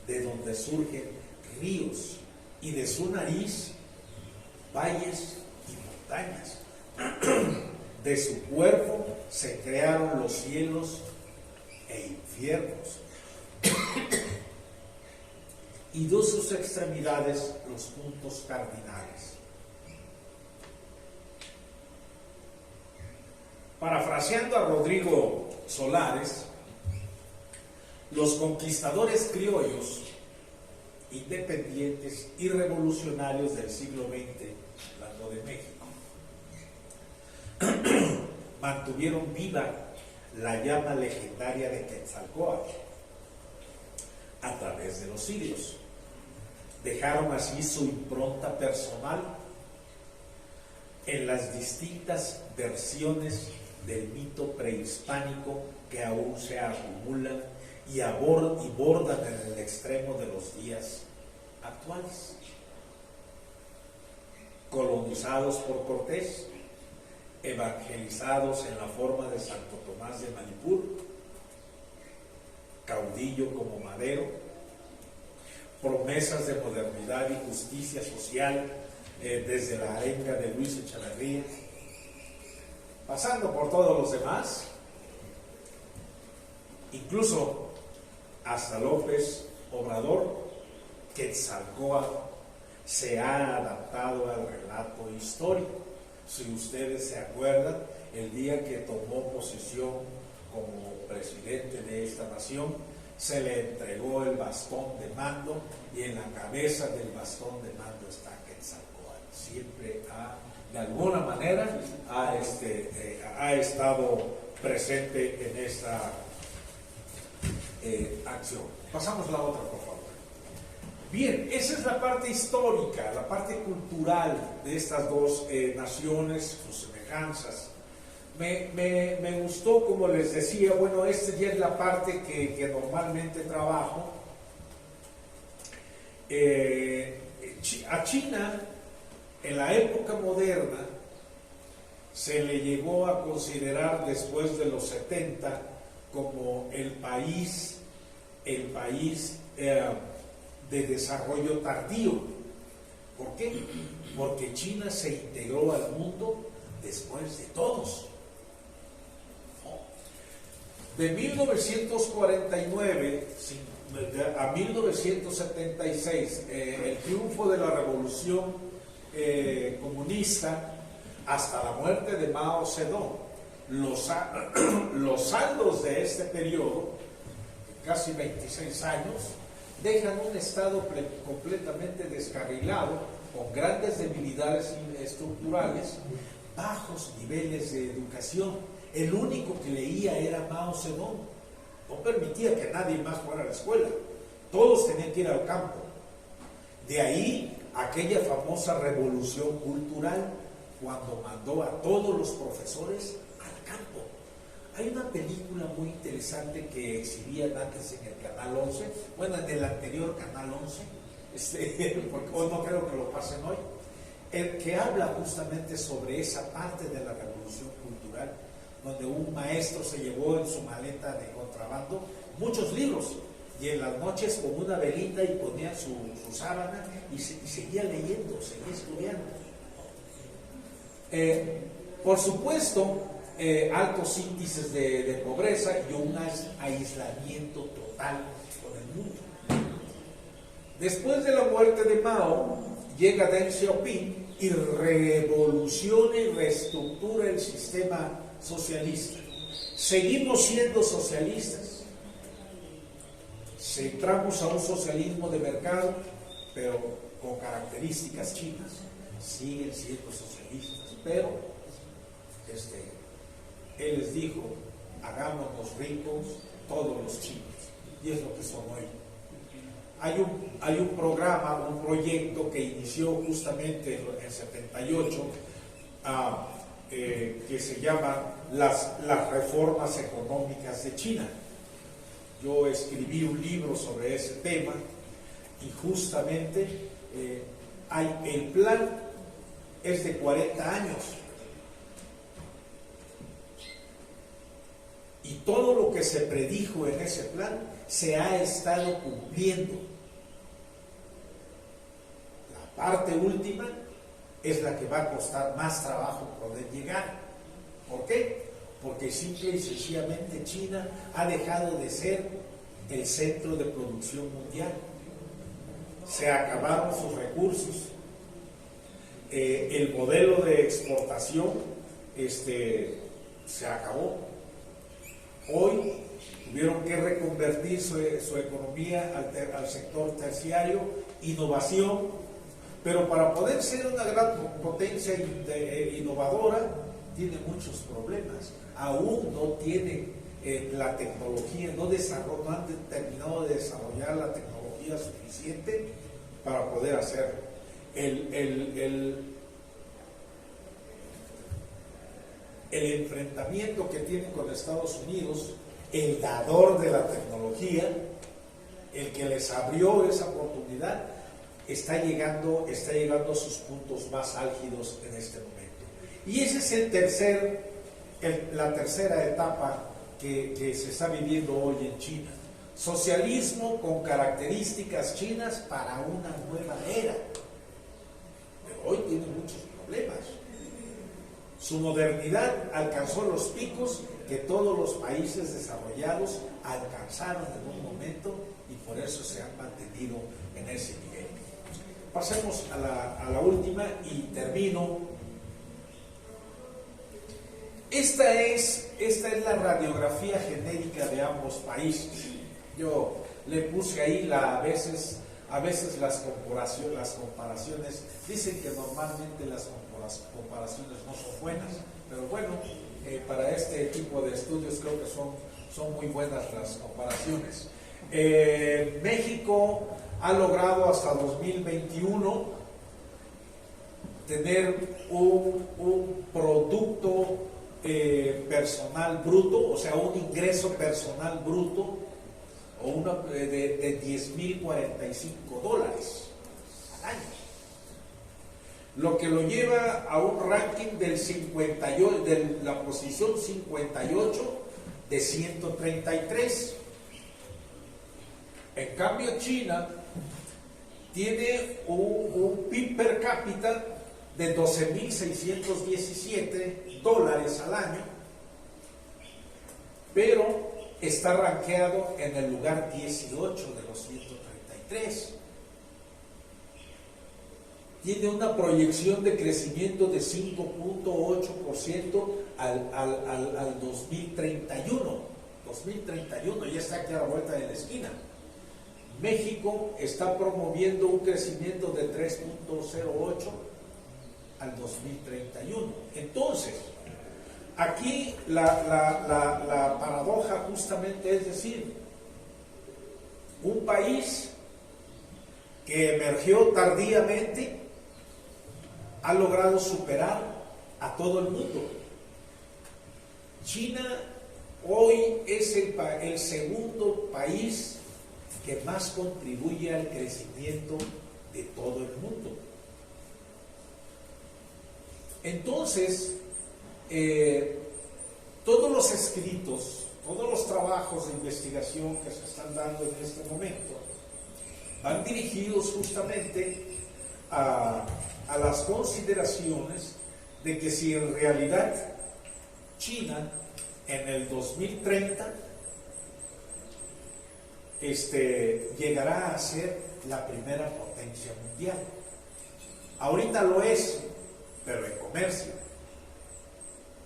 Speaker 4: de donde surgen ríos, y de su nariz valles y montañas. De su cuerpo se crearon los cielos e infiernos, y de sus extremidades los puntos cardinales. Parafraseando a Rodrigo Solares, los conquistadores criollos, independientes y revolucionarios del siglo XX, hablando de México, mantuvieron viva la llama legendaria de Quetzalcóatl a través de los siglos. Dejaron así su impronta personal en las distintas versiones del mito prehispánico que aún se acumulan y bordan en el extremo de los días actuales. Colonizados por Cortés, evangelizados en la forma de Santo Tomás de Manipur, caudillo como Madero, promesas de modernidad y justicia social desde la arenga de Luis Echeverría, pasando por todos los demás, incluso hasta López Obrador. Quetzalcóatl se ha adaptado al relato histórico. Si ustedes se acuerdan, el día que tomó posesión como presidente de esta nación, se le entregó el bastón de mando, y en la cabeza del bastón de mando está Quetzalcóatl. Siempre de alguna manera ha estado presente en esta acción. Pasamos la otra, por favor. Bien, esa es la parte histórica, la parte cultural de estas dos naciones, sus semejanzas. Me gustó, como les decía, bueno, esta ya es la parte que normalmente trabajo. A China, en la época moderna, se le llegó a considerar después de los 70 como el país de desarrollo tardío, ¿Por qué? Porque China se integró al mundo después de todos. De 1949 a 1976, el triunfo de la revolución comunista hasta la muerte de Mao Zedong, los saldos de este periodo, casi 26 años, dejan un Estado completamente descarrilado, con grandes debilidades estructurales, bajos niveles de educación. El único que leía era Mao Zedong. No permitía que nadie más fuera a la escuela. Todos tenían que ir al campo. De ahí aquella famosa revolución cultural, cuando mandó a todos los profesores al campo. Hay una película muy interesante que exhibían antes en el Canal 11, bueno, en el anterior Canal 11, porque hoy no creo que lo pasen hoy, que habla justamente sobre esa parte de la revolución cultural, donde un maestro se llevó en su maleta de contrabando muchos libros, y en las noches con una velita y ponía su sábana y seguía leyendo, seguía estudiando. Por supuesto, altos índices de pobreza y un aislamiento total con el mundo. Después de la muerte de Mao, llega Deng Xiaoping y revoluciona y reestructura el sistema socialista. Seguimos siendo socialistas. Entramos a un socialismo de mercado, pero con características chinas. Siguen siendo socialistas, pero él les dijo: hagámonos ricos todos los chinos, y es lo que son hoy. Hay un programa, un proyecto que inició justamente en el 78, que se llama las reformas económicas de China. Yo escribí un libro sobre ese tema y justamente el plan es de 40 años. Y todo lo que se predijo en ese plan se ha estado cumpliendo. La parte última es la que va a costar más trabajo poder llegar. ¿Por qué? Porque simple y sencillamente China ha dejado de ser el centro de producción mundial. Se acabaron sus recursos. El modelo de exportación se acabó. Hoy tuvieron que reconvertir su economía al sector terciario, innovación, pero para poder ser una gran potencia innovadora tiene muchos problemas. Aún no tiene la tecnología, no han terminado de desarrollar la tecnología suficiente para poder hacerlo. El enfrentamiento que tienen con Estados Unidos, el dador de la tecnología, el que les abrió esa oportunidad, está llegando a sus puntos más álgidos en este momento. Y ese es la tercera etapa que se está viviendo hoy en China. Socialismo con características chinas para una nueva era. Pero hoy tiene muchos problemas. Su modernidad alcanzó los picos que todos los países desarrollados alcanzaron en un momento, y por eso se han mantenido en ese nivel. Pasemos a la última y termino. Esta es la radiografía genérica de ambos países. Yo le puse ahí a veces las comparaciones. Dicen que normalmente las comparaciones no son buenas, pero bueno, para este tipo de estudios creo que son muy buenas las comparaciones. México ha logrado hasta 2021 tener un producto personal bruto, o sea, un ingreso personal bruto de $10,045 al año, lo que lo lleva a un ranking del 58, de la posición 58 de 133. En cambio, China tiene un PIB per cápita de $12,617 al año, pero está rankeado en el lugar 18 de los 133. Tiene una proyección de crecimiento de 5.8% al 2031. 2031 ya está aquí a la vuelta de la esquina. México está promoviendo un crecimiento de 3.08 al 2031. Entonces, aquí la paradoja justamente es decir, un país que emergió tardíamente ha logrado superar a todo el mundo. China hoy es el segundo país que más contribuye al crecimiento de todo el mundo. Entonces, todos los escritos, todos los trabajos de investigación que se están dando en este momento van dirigidos justamente a las consideraciones de que si en realidad China en el 2030 llegará a ser la primera potencia mundial. Ahorita lo es, pero en comercio.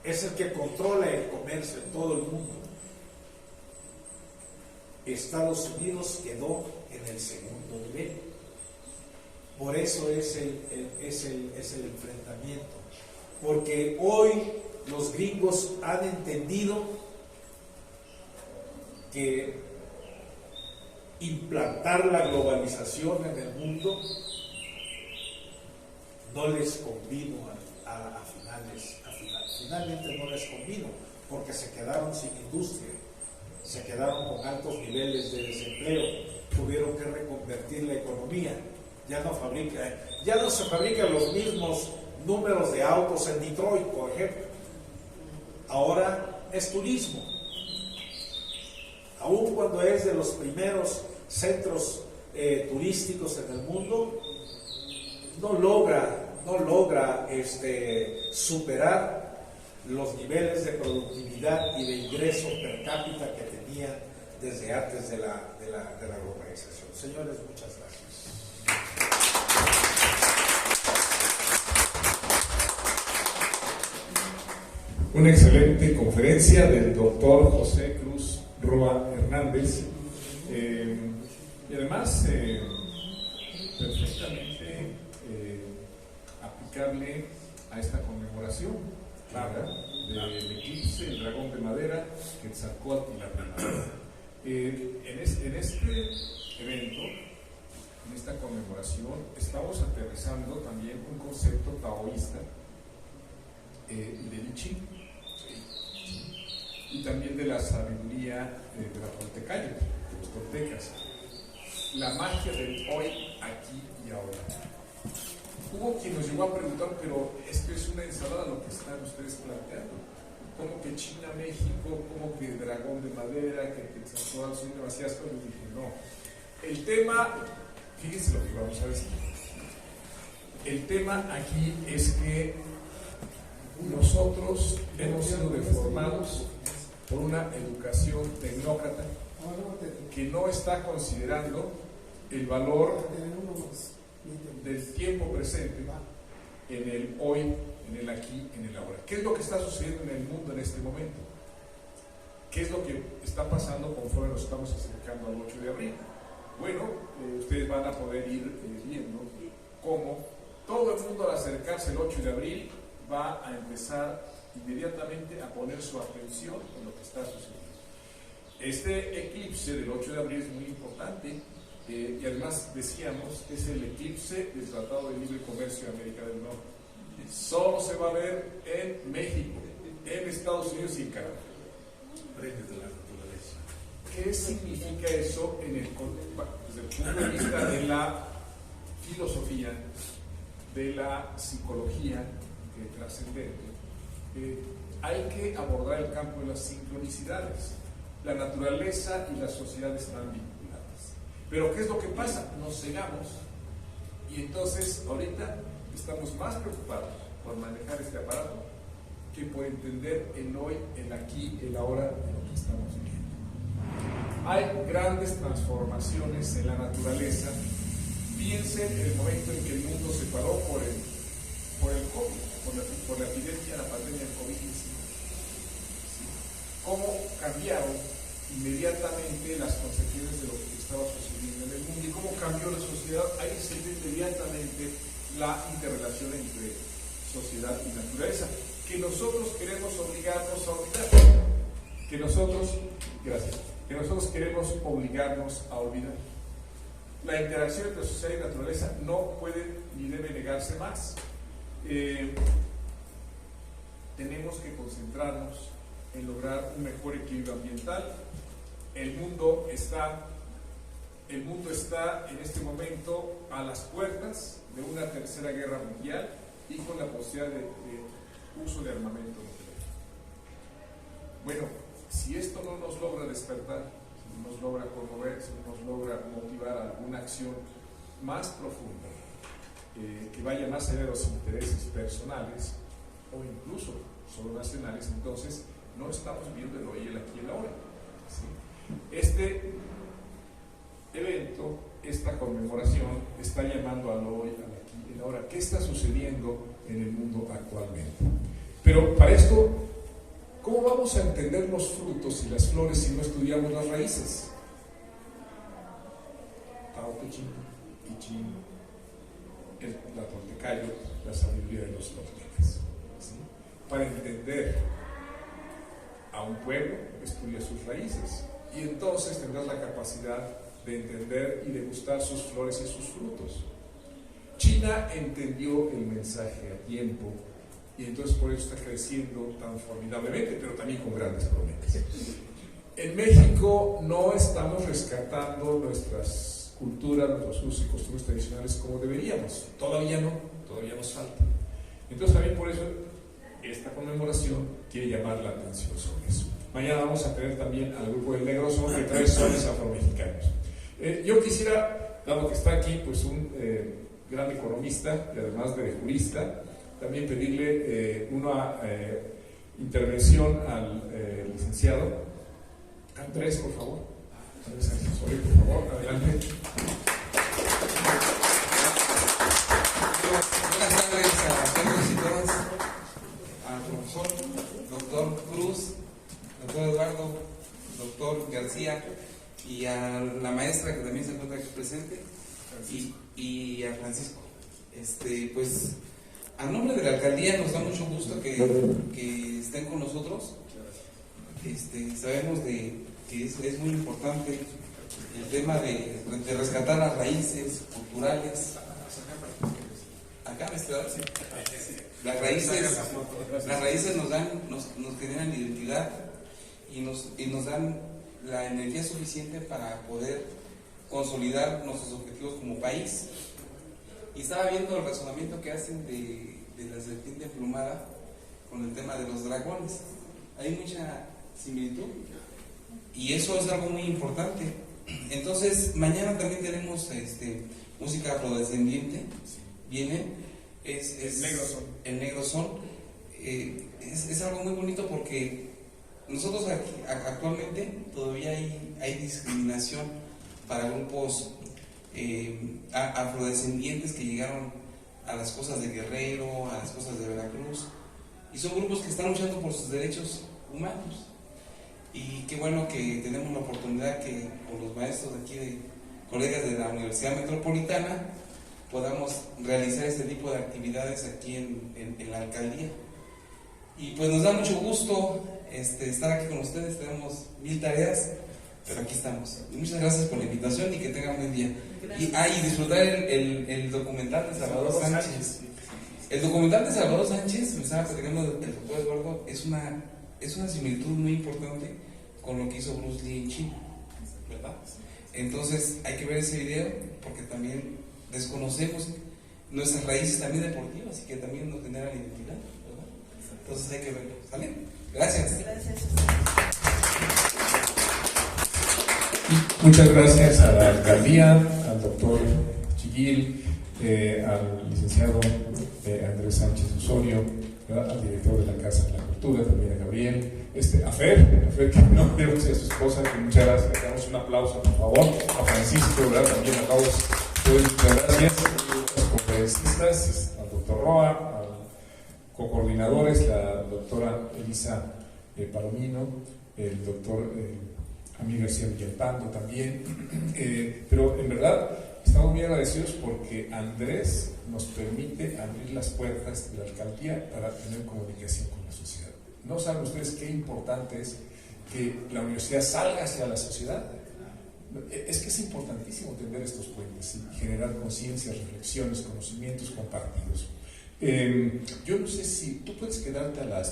Speaker 4: Es el que controla el comercio en todo el mundo. Estados Unidos quedó en el segundo nivel. Por eso es el enfrentamiento. Porque hoy los gringos han entendido que implantar la globalización en el mundo no les convino finalmente no les convino, porque se quedaron sin industria, se quedaron con altos niveles de desempleo, tuvieron que reconvertir la economía, ya no se fabrican los mismos números de autos en Detroit, por ejemplo. Ahora es turismo. Aun cuando es de los primeros centros turísticos en el mundo, no logra superar los niveles de productividad y de ingreso per cápita que tenía desde antes de la globalización. Señores, muchas gracias.
Speaker 1: Una excelente conferencia del doctor José Cruz Roa Hernández, y además perfectamente aplicable a esta conmemoración del eclipse, el dragón de madera, Quetzalcóatl y la primavera. En este evento, en esta conmemoración, estamos aterrizando también un concepto taoísta del I Ching, y también de la sabiduría de la Toltecayo, de los toltecas, la magia del hoy, aquí y ahora. Hubo quien nos llegó a preguntar, pero esto es una ensalada lo que están ustedes planteando. ¿Cómo que China, México? ¿Cómo que dragón de madera? ¿Que Quetzalcóatl? Son demasiadas cosas. Yo dije, no. El tema, fíjense lo que vamos a decir. El tema aquí es que nosotros hemos sido deformados por una educación tecnócrata que no está considerando el valor del tiempo presente en el hoy, en el aquí, en el ahora. ¿Qué es lo que está sucediendo en el mundo en este momento? ¿Qué es lo que está pasando conforme nos estamos acercando al 8 de abril? Bueno, ustedes van a poder ir viendo cómo todo el mundo al acercarse el 8 de abril va a empezar inmediatamente a poner su atención en lo que está sucediendo. Este eclipse del 8 de abril es muy importante, y además decíamos, es el eclipse del Tratado de Libre Comercio de América del Norte. Solo se va a ver en México, en Estados Unidos y en Canadá.
Speaker 4: Premios de la naturaleza.
Speaker 1: ¿Qué significa eso desde el punto de vista de la filosofía, de la psicología trascendente? Hay que abordar el campo de las sincronicidades. La naturaleza y la sociedad están vinculadas. Pero ¿qué es lo que pasa? Nos cegamos Y entonces ahorita estamos más preocupados por manejar este aparato que por entender el hoy, el aquí, el ahora de lo que estamos viviendo. Hay grandes transformaciones en la naturaleza. Piensen en el momento en que el mundo se paró por el COVID, por la epidemia, la pandemia del COVID-19. Cómo cambiaron inmediatamente las consecuencias de lo que estaba sucediendo en el mundo y cómo cambió la sociedad. Ahí se ve inmediatamente la interrelación entre sociedad y naturaleza, que nosotros queremos obligarnos a olvidar, que nosotros queremos obligarnos a olvidar. La interacción entre sociedad y naturaleza no puede ni debe negarse más. Tenemos que concentrarnos en lograr un mejor equilibrio ambiental. El mundo está en este momento a las puertas de una tercera guerra mundial y con la posibilidad de uso de armamento nuclear. Bueno, si esto no nos logra despertar, si no nos logra conmover, si no nos logra motivar a alguna acción más profunda, que vaya más allá de los intereses personales o incluso solo nacionales, entonces no estamos viendo el hoy, el aquí y el ahora. ¿Sí? Este evento, esta conmemoración, está llamando al hoy, al aquí y al ahora. ¿Qué está sucediendo en el mundo actualmente? Pero para esto, ¿cómo vamos a entender los frutos y las flores si no estudiamos las raíces? Tao Te Ching, I Ching, la Toltecayo, la sabiduría de los toltecas. ¿Sí? Para entender a un pueblo, estudia sus raíces y entonces tendrás la capacidad de entender y degustar sus flores y sus frutos. China entendió el mensaje a tiempo y entonces por eso está creciendo tan formidablemente, pero también con grandes promesas. En México no estamos rescatando nuestras culturas, nuestros usos y costumbres tradicionales como deberíamos. Todavía no, todavía nos falta. Entonces también por eso esta conmemoración quiere llamar la atención sobre eso. Mañana vamos a tener también al grupo del Negro Son, que trae sones afromexicanos. Yo quisiera, dado que está aquí pues un gran economista y además de jurista, también pedirle una intervención al licenciado Andrés, por favor. Andrés Accesorio, por favor, adelante.
Speaker 5: Buenas tardes a todos y todas, al profesor, doctor Cruz, doctor Eduardo, doctor García y a la maestra que también se encuentra aquí presente y a Francisco. Pues a nombre de la alcaldía nos da mucho gusto que estén con nosotros. Sabemos que es muy importante el tema de rescatar las raíces culturales. Acá las raíces nos generan identidad y nos dan la energía suficiente para poder consolidar nuestros objetivos como país. Y estaba viendo el razonamiento que hacen de la serpiente emplumada con el tema de los dragones. Hay mucha similitud y eso es algo muy importante. Entonces mañana también tenemos música afrodescendiente. Viene el Negro Son. Es algo muy bonito porque nosotros aquí, actualmente todavía hay discriminación para grupos afrodescendientes que llegaron a las costas de Guerrero, a las costas de Veracruz, y son grupos que están luchando por sus derechos humanos. Y qué bueno que tenemos la oportunidad que con los maestros de aquí, de colegas de la Universidad Metropolitana, podamos realizar este tipo de actividades aquí en la alcaldía. Y pues nos da mucho gusto estar aquí con ustedes. Tenemos 1000 tareas, pero aquí estamos. Y muchas gracias por la invitación y que tengan buen día. Y disfrutar el documental de Salvador Sánchez. El documental de Salvador Sánchez, me estaba platicando el doctor Eduardo, es una similitud muy importante con lo que hizo Bruce Lee en China, ¿verdad? Entonces hay que ver ese video porque también desconocemos nuestras raíces también deportivas y que también nos generan identidad, ¿verdad? Entonces hay que verlo, ¿sale? Gracias.
Speaker 1: Muchas gracias a la alcaldía, al doctor Chiguil al licenciado Andrés Sánchez Osorio, ¿verdad? Al director de la Casa de la Cultura, también a Gabriel, a Fer, que no vemos a su esposa, que muchas gracias, le damos un aplauso por favor, a Francisco, ¿verdad? También a todos, muchas gracias, a los conferencistas, al doctor Roa, a co-coordinadores, la doctora Elisa Palomino, el doctor Amir García Villalpando también, pero en verdad estamos muy agradecidos porque Andrés nos permite abrir las puertas de la alcaldía para tener comunicación con la sociedad. No saben ustedes qué importante es que la universidad salga hacia la sociedad. Es que es importantísimo tender estos puentes y generar conciencias, reflexiones, conocimientos compartidos. Yo no sé si tú puedes quedarte a la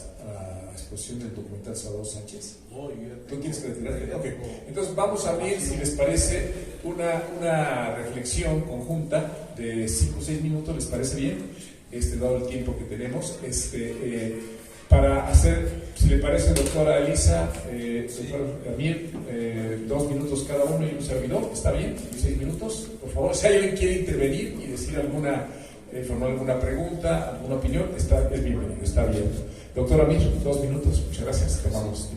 Speaker 1: exposición del documental Salvador Sánchez. ¿Tú quieres que retirarte? Ok. Entonces vamos a abrir, si les parece, una reflexión conjunta de 5 o 6 minutos. ¿Les parece bien? Dado el tiempo que tenemos, para hacer, si le parece, doctora Elisa, doctor Amir, 2 minutos cada uno y un servidor. ¿Está bien? 6 minutos, por favor. Si alguien quiere intervenir y decir formar alguna pregunta, alguna opinión, es bienvenido, está abierto. Doctor Amir, 2 minutos, muchas gracias, tomamos.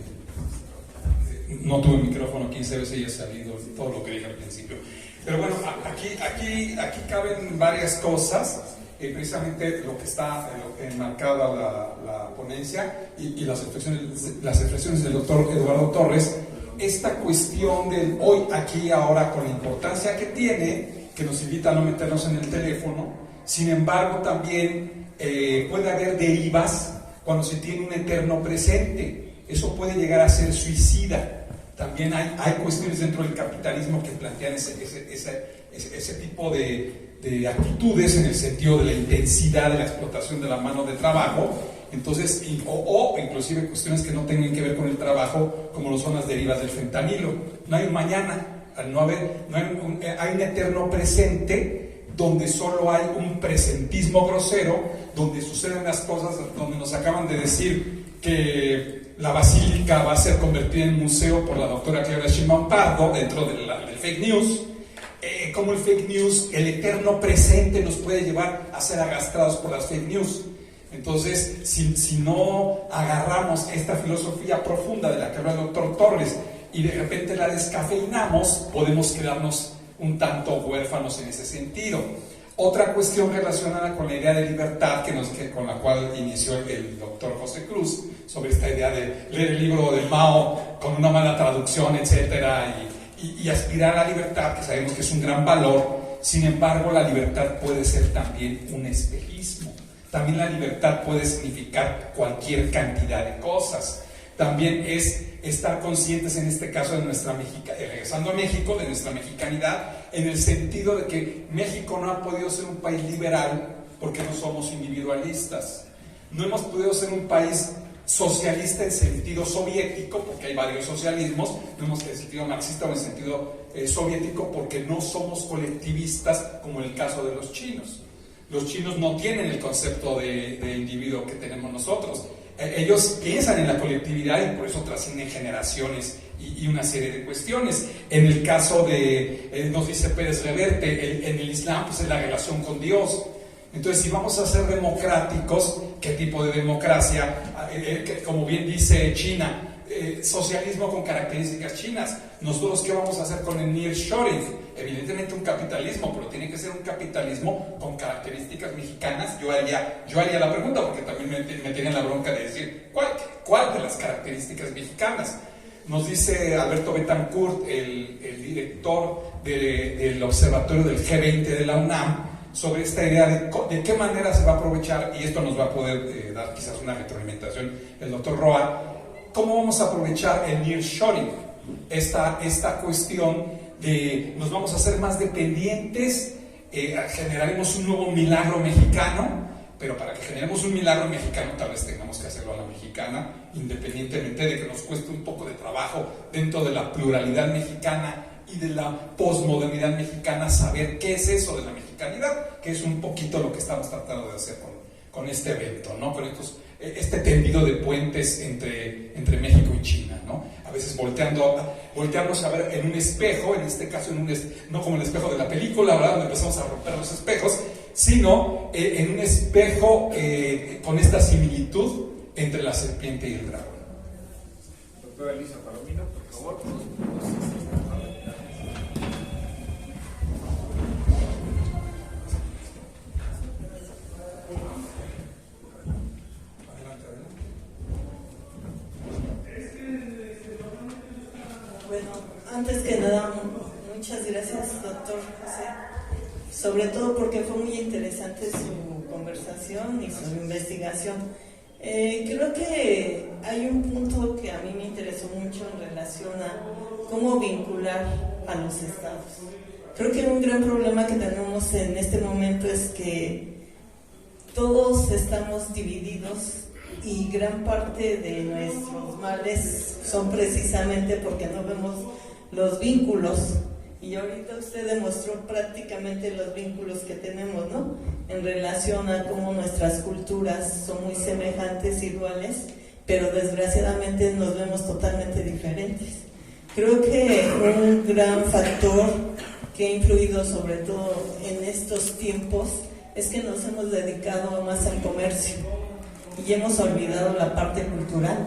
Speaker 2: No tuve micrófono, 15 veces y he salido todo lo que dije al principio. Pero bueno, aquí caben varias cosas, precisamente lo que está enmarcada la ponencia y las expresiones del doctor Eduardo Torres, esta cuestión del hoy, aquí, ahora, con la importancia que tiene, que nos invita a no meternos en el teléfono. Sin embargo, también puede haber derivas cuando se tiene un eterno presente. Eso puede llegar a ser suicida. También hay cuestiones dentro del capitalismo que plantean ese tipo de actitudes en el sentido de la intensidad de la explotación de la mano de trabajo. Entonces, o inclusive cuestiones que no tengan que ver con el trabajo, como lo son las derivas del fentanilo. No hay un mañana, hay un eterno presente, donde solo hay un presentismo grosero, donde suceden las cosas, donde nos acaban de decir que la basílica va a ser convertida en museo por la doctora Claudia Sheinbaum Pardo dentro del fake news. Como el fake news, el eterno presente nos puede llevar a ser agastrados por las fake news. Entonces, si no agarramos esta filosofía profunda de la que habla el doctor Torres y de repente la descafeinamos, podemos quedarnos un tanto huérfanos en ese sentido. Otra cuestión relacionada con la idea de libertad con la cual inició el doctor José Cruz, sobre esta idea de leer el libro de Mao con una mala traducción, etcétera, y aspirar a la libertad, que sabemos que es un gran valor. Sin embargo, la libertad puede ser también un espejismo. También la libertad puede significar cualquier cantidad de cosas. También es estar conscientes, en este caso, de regresando a México, de nuestra mexicanidad, en el sentido de que México no ha podido ser un país liberal porque no somos individualistas. No hemos podido ser un país socialista en sentido soviético, porque hay varios socialismos, no hemos en sentido marxista o en sentido soviético, porque no somos colectivistas, como en el caso de los chinos. Los chinos no tienen el concepto de individuo que tenemos nosotros. Ellos piensan en la colectividad y por eso trascienden generaciones y una serie de cuestiones. En el caso nos dice Pérez Reverte, en el Islam, pues es la relación con Dios. Entonces, si vamos a ser democráticos, ¿qué tipo de democracia? Como bien dice China, socialismo con características chinas. Nosotros, ¿qué vamos a hacer con el nearshoring? Evidentemente un capitalismo, pero tiene que ser un capitalismo con características mexicanas. Yo haría la pregunta, porque también me tienen la bronca de decir, ¿cuál de las características mexicanas? Nos dice Alberto Betancourt, el director del observatorio del G20 de la UNAM, sobre esta idea de qué manera se va a aprovechar, y esto nos va a poder dar quizás una retroalimentación el doctor Roa, cómo vamos a aprovechar el nearshoring, esta cuestión de nos vamos a hacer más dependientes, generaremos un nuevo milagro mexicano, pero para que generemos un milagro mexicano tal vez tengamos que hacerlo a la mexicana, independientemente de que nos cueste un poco de trabajo dentro de la pluralidad mexicana y de la posmodernidad mexicana, saber qué es eso de la mexicanidad, que es un poquito lo que estamos tratando de hacer con este evento, ¿no? Con este tendido de puentes entre México y China, ¿no? A veces volteamos a ver en un espejo, en este caso no como el espejo de la película, ¿verdad? Donde empezamos a romper los espejos, sino en un espejo con esta similitud entre la serpiente y el dragón.
Speaker 1: Doctora Elisa Palomino, por favor.
Speaker 3: Bueno, antes que nada, muchas gracias, doctor José, sobre todo porque fue muy interesante su conversación y su investigación. Creo que hay un punto que a mí me interesó mucho en relación a cómo vincular a los estados. Creo que un gran problema que tenemos en este momento es que todos estamos divididos y gran parte de nuestros males son precisamente porque no vemos los vínculos. Y ahorita usted demostró prácticamente los vínculos que tenemos, ¿no? En relación a cómo nuestras culturas son muy semejantes, iguales, pero desgraciadamente nos vemos totalmente diferentes. Creo que un gran factor que ha influido sobre todo en estos tiempos es que nos hemos dedicado más al comercio y hemos olvidado la parte cultural.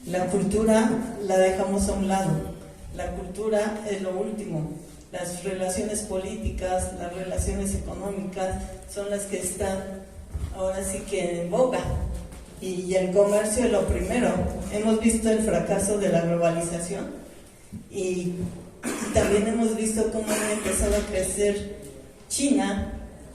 Speaker 3: La cultura la dejamos a un lado. La cultura es lo último. Las relaciones políticas, las relaciones económicas son las que están ahora sí que en boga. Y el comercio es lo primero. Hemos visto el fracaso de la globalización y también hemos visto cómo ha empezado a crecer China,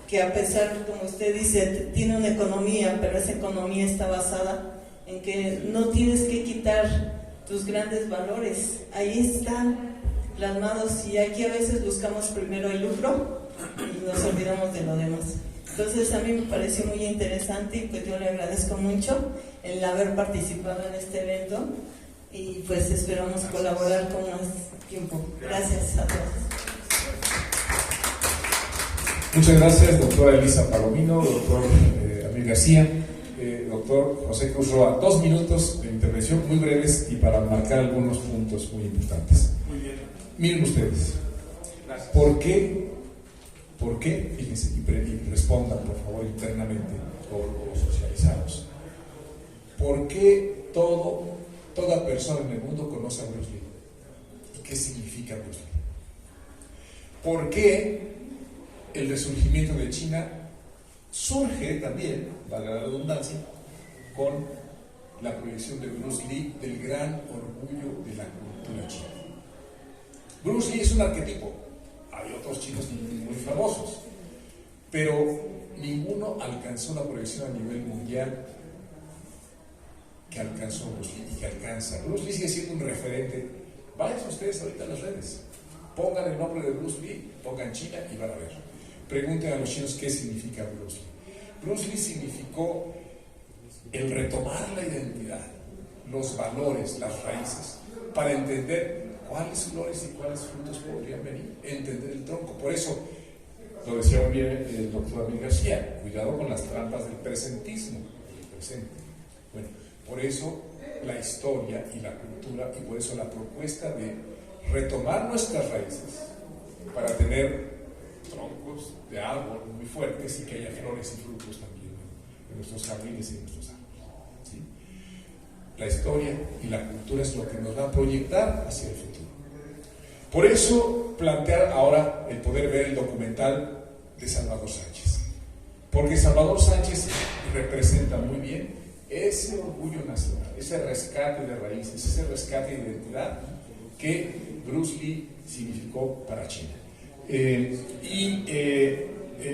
Speaker 3: que a pesar, como usted dice, tiene una economía, pero esa economía está basada en que no tienes que quitar tus grandes valores, ahí están plasmados, y aquí a veces buscamos primero el lucro y nos olvidamos de lo demás. Entonces a mí me pareció muy interesante y pues yo le agradezco mucho el haber participado en este evento y pues esperamos colaborar con más tiempo. Gracias a todos.
Speaker 1: Muchas gracias, doctora Elisa Palomino, doctor Amir García, doctor José Cruz Roa. 2 minutos de intervención muy breves y para marcar algunos puntos muy importantes.
Speaker 4: Muy bien.
Speaker 1: Miren ustedes,
Speaker 4: Gracias.
Speaker 1: ¿por qué? Fíjense y respondan por favor internamente o socializados. ¿Por qué toda persona en el mundo conoce a Bruce Lee? ¿Y qué significa Bruce Lee? ¿Por qué el resurgimiento de China surge también, valga la redundancia, con la proyección de Bruce Lee del gran orgullo de la cultura china? Bruce Lee es un arquetipo, hay otros chinos muy famosos, pero ninguno alcanzó la proyección a nivel mundial que alcanzó Bruce Lee y que alcanza. Bruce Lee sigue siendo un referente. Vayan ustedes ahorita a las redes, pongan el nombre de Bruce Lee, pongan China y van a ver. Pregunten a los chinos qué significa Bruce Lee. Bruce Lee significó el retomar la identidad, los valores, las raíces, para entender cuáles flores y cuáles frutos podrían venir, entender el tronco. Por eso, lo decía muy bien el doctor Amir García, cuidado con las trampas del presentismo, del presente. Bueno, por eso la historia y la cultura, y por eso la propuesta de retomar nuestras raíces para tener troncos de árbol muy fuertes y que haya flores y frutos también en nuestros jardines y en nuestros árboles, ¿sí? La historia y la cultura es lo que nos va a proyectar hacia el futuro. Por eso plantear ahora el poder ver el documental de Salvador Sánchez, porque Salvador Sánchez representa muy bien ese orgullo nacional, ese rescate de raíces, ese rescate de identidad que Bruce Lee significó para China.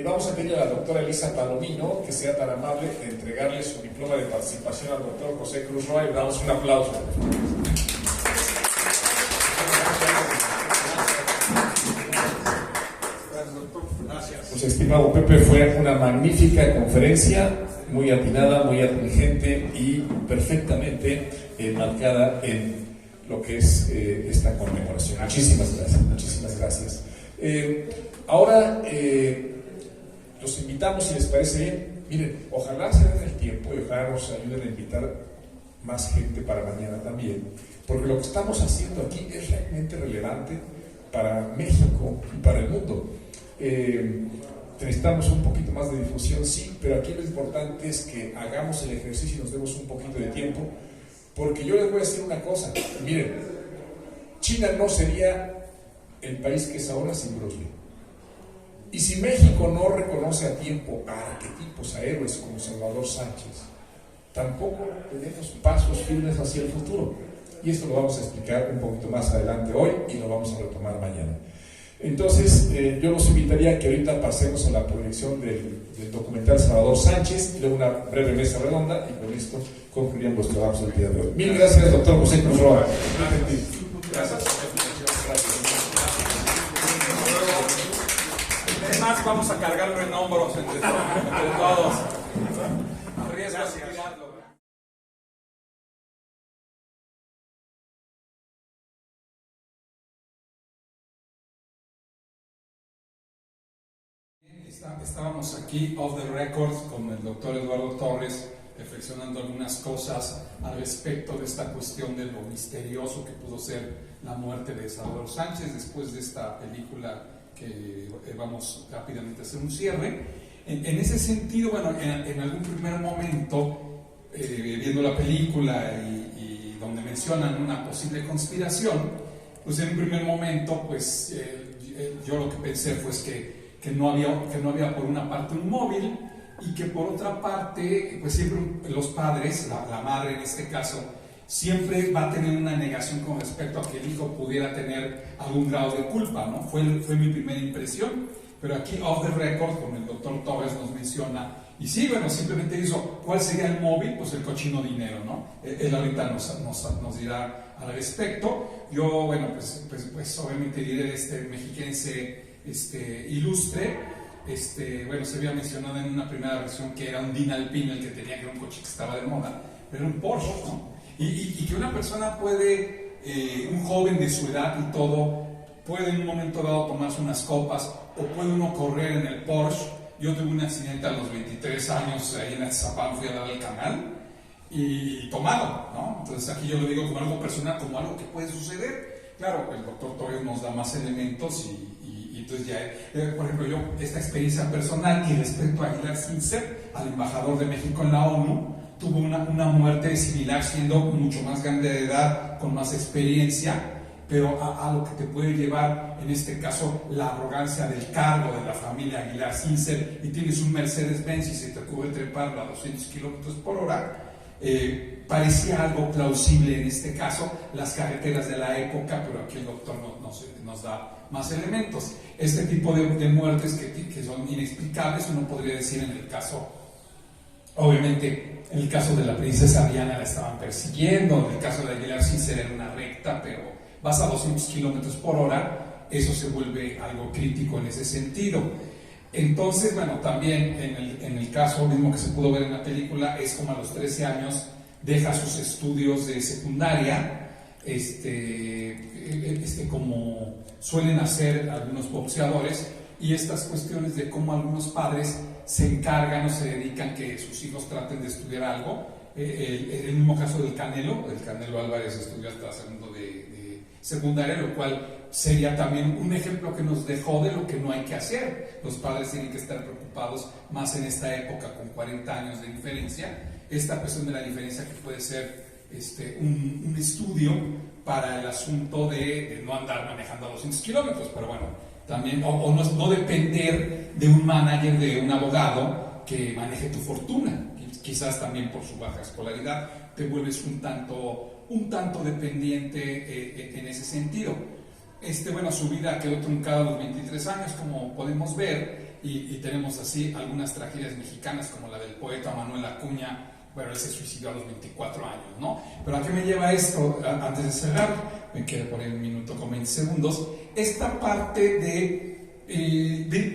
Speaker 1: Vamos a pedir a la doctora Elisa Palomino que sea tan amable de entregarle su diploma de participación al doctor José Cruz Roa y damos un aplauso. Pues estimado Pepe, fue una magnífica conferencia, muy atinada, muy inteligente y perfectamente marcada en lo que es esta conmemoración. Muchísimas gracias, muchísimas gracias. Ahora los invitamos, si les parece bien, miren, ojalá se den el tiempo y ojalá nos ayuden a invitar más gente para mañana también, porque lo que estamos haciendo aquí es realmente relevante para México y para el mundo. necesitamos un poquito más de difusión, sí, pero aquí lo importante es que hagamos el ejercicio y nos demos un poquito de tiempo, porque yo les voy a decir una cosa, miren, China no sería el país que es ahora sin Bruce Lee. Y si México no reconoce a tiempo a arquetipos, a héroes como Salvador Sánchez, tampoco tenemos pasos firmes hacia el futuro. Y esto lo vamos a explicar un poquito más adelante hoy y lo vamos a retomar mañana. Entonces, yo los invitaría a que ahorita pasemos a la proyección del documental Salvador Sánchez y luego una breve mesa redonda, y con esto concluiríamos los trabajos del día de hoy. Mil gracias, doctor José Cruz Roa. Gracias.
Speaker 2: Además, vamos a cargarlo en hombros entre todos. Arriesgas y tirarlo. Estábamos aquí off the record con el doctor Eduardo Torres, reflexionando algunas cosas al respecto de esta cuestión de lo misterioso que pudo ser la muerte de Salvador Sánchez después de esta película que vamos rápidamente a hacer un cierre. En ese sentido, bueno, en algún primer momento, viendo la película y donde mencionan una posible conspiración, pues en un primer momento, pues yo lo que pensé fue que no había por una parte un móvil y que por otra parte, pues siempre los padres, la madre en este caso, siempre va a tener una negación con respecto a que el hijo pudiera tener algún grado de culpa, ¿no? Fue mi primera impresión, pero aquí off the record con el doctor Torres nos menciona, y sí, bueno, simplemente hizo, ¿cuál sería el móvil? Pues el cochino dinero, ¿no? Él ahorita nos dirá al respecto. Yo, bueno, pues obviamente diré de este mexiquense ilustre, bueno, se había mencionado en una primera versión que era un Din Alpine el que tenía, que era un coche que estaba de moda, pero era un Porsche, ¿no? Y que una persona puede, un joven de su edad y todo, puede en un momento dado tomarse unas copas, o puede uno correr en el Porsche. Yo tuve un accidente a los 23 años ahí en Atizapán, fui a dar al canal y tomado, ¿no? Entonces aquí yo lo digo como algo personal, como algo que puede suceder. Claro, el doctor Torres nos da más elementos y entonces ya, por ejemplo, yo, esta experiencia personal y respecto a Aguilar Sincer, al embajador de México en la ONU, tuvo una muerte similar, siendo mucho más grande de edad, con más experiencia, pero a lo que te puede llevar, en este caso, la arrogancia del cargo de la familia Aguilar Sincer, y tienes un Mercedes-Benz y se te ocurre treparlo a 200 kilómetros por hora. Parecía algo plausible en este caso, las carreteras de la época, pero aquí el doctor nos da más elementos. Este tipo de muertes que son inexplicables, uno podría decir en el caso, obviamente, en el caso de la princesa Diana la estaban persiguiendo, en el caso de Aguilar Sincer era una recta, pero vas a 200 kilómetros por hora, eso se vuelve algo crítico en ese sentido. Entonces, bueno, también en el caso mismo que se pudo ver en la película, es como a los 13 años deja sus estudios de secundaria, como suelen hacer algunos boxeadores, y estas cuestiones de cómo algunos padres se encargan o se dedican que sus hijos traten de estudiar algo. El mismo caso del Canelo Álvarez estudió hasta segundo de secundaria, lo cual sería también un ejemplo que nos dejó de lo que no hay que hacer. Los padres tienen que estar preocupados más en esta época, con 40 años de diferencia, esta cuestión de la diferencia que puede ser un estudio para el asunto de no andar manejando a 200 kilómetros, pero bueno, también, o no depender de un manager, de un abogado que maneje tu fortuna. Quizás también por su baja escolaridad te vuelves un tanto dependiente en ese sentido. Bueno, su vida quedó truncada a los 23 años, como podemos ver, y tenemos así algunas tragedias mexicanas, como la del poeta Manuel Acuña. Bueno, él se suicidó a los 24 años, ¿no? Pero ¿a qué me lleva esto? Antes de cerrar, me queda por ahí 1 minuto con 20 segundos, esta parte de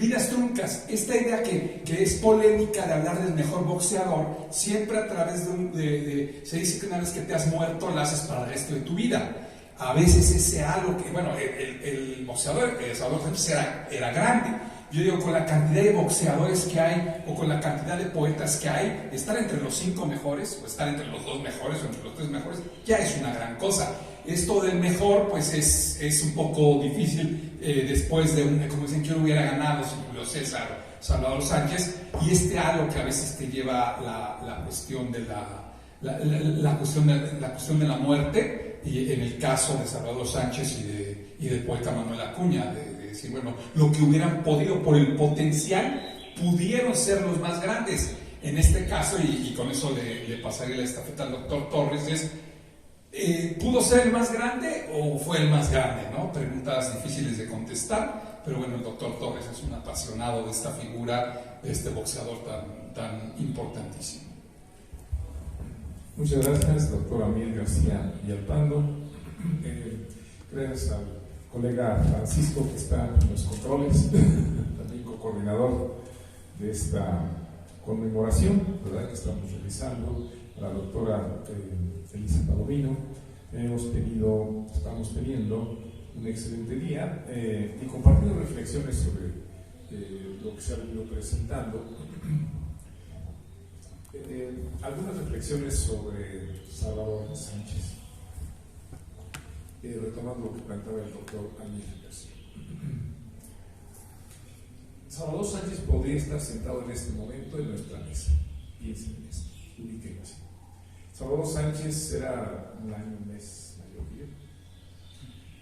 Speaker 2: vidas truncas, esta idea que es polémica de hablar del mejor boxeador, siempre a través se dice que una vez que te has muerto, la haces para el resto de tu vida. A veces ese algo que, bueno, el boxeador, Salvador Sánchez era grande. Yo digo, con la cantidad de boxeadores que hay, o con la cantidad de poetas que hay, estar entre los 5 mejores, o estar entre los 2 mejores, o entre los 3 mejores, ya es una gran cosa. Esto del mejor, pues es un poco difícil después de como dicen, ¿quién hubiera ganado si Julio César Salvador Sánchez, y este halo que a veces te lleva la cuestión de la cuestión de la muerte, y en el caso de Salvador Sánchez y del poeta Manuel Acuña, de decir, bueno, lo que hubieran podido por el potencial, pudieron ser los más grandes. En este caso, y con eso le pasaré la estafeta al doctor Torres, es ¿pudo ser el más grande o fue el más grande? ¿No? Preguntas difíciles de contestar, pero bueno, el doctor Torres es un apasionado de esta figura, de este boxeador tan importantísimo.
Speaker 1: Muchas gracias, doctor Amiel García Villalpando. Gracias al colega Francisco, que está en los controles, también co-coordinador de esta conmemoración, ¿verdad?, que estamos realizando, a la doctora Elisa Palomino. Estamos teniendo un excelente día y compartiendo reflexiones sobre lo que se ha venido presentando. Algunas reflexiones sobre Salvador Sánchez, retomando lo que planteaba el doctor Amiel García. Salvador Sánchez podría estar sentado en este momento en nuestra mesa. Piensen en esto, ubiquenlo así. Salvador Sánchez era un año, un mes mayor que yo.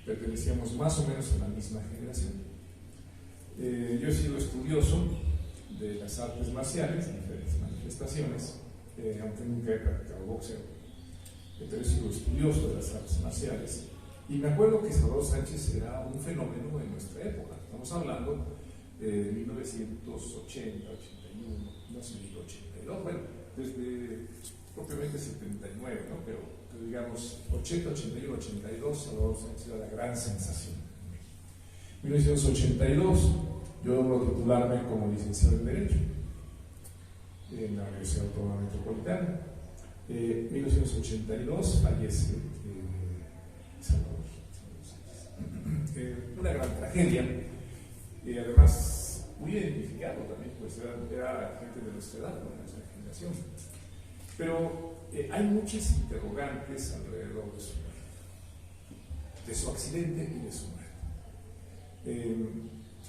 Speaker 1: Pertenecíamos más o menos a la misma generación. Yo he sido estudioso de las artes marciales, diferentes manifestaciones, aunque nunca he practicado boxeo. Pero he sido estudioso de las artes marciales. Y me acuerdo que Salvador Sánchez era un fenómeno en nuestra época. Estamos hablando de 1980, 81, no sé, 82, bueno, desde propiamente 79, ¿no? Pero digamos 80, 81, 82, Salvador Sánchez era la gran sensación. En 1982 yo logro titularme como licenciado en Derecho en la Universidad Autónoma Metropolitana. 1982 fallece Salvador Sánchez. Una gran tragedia. Además, muy identificado también, pues era gente de nuestra edad, de nuestra generación. Pero hay muchas interrogantes alrededor de su accidente y de su muerte.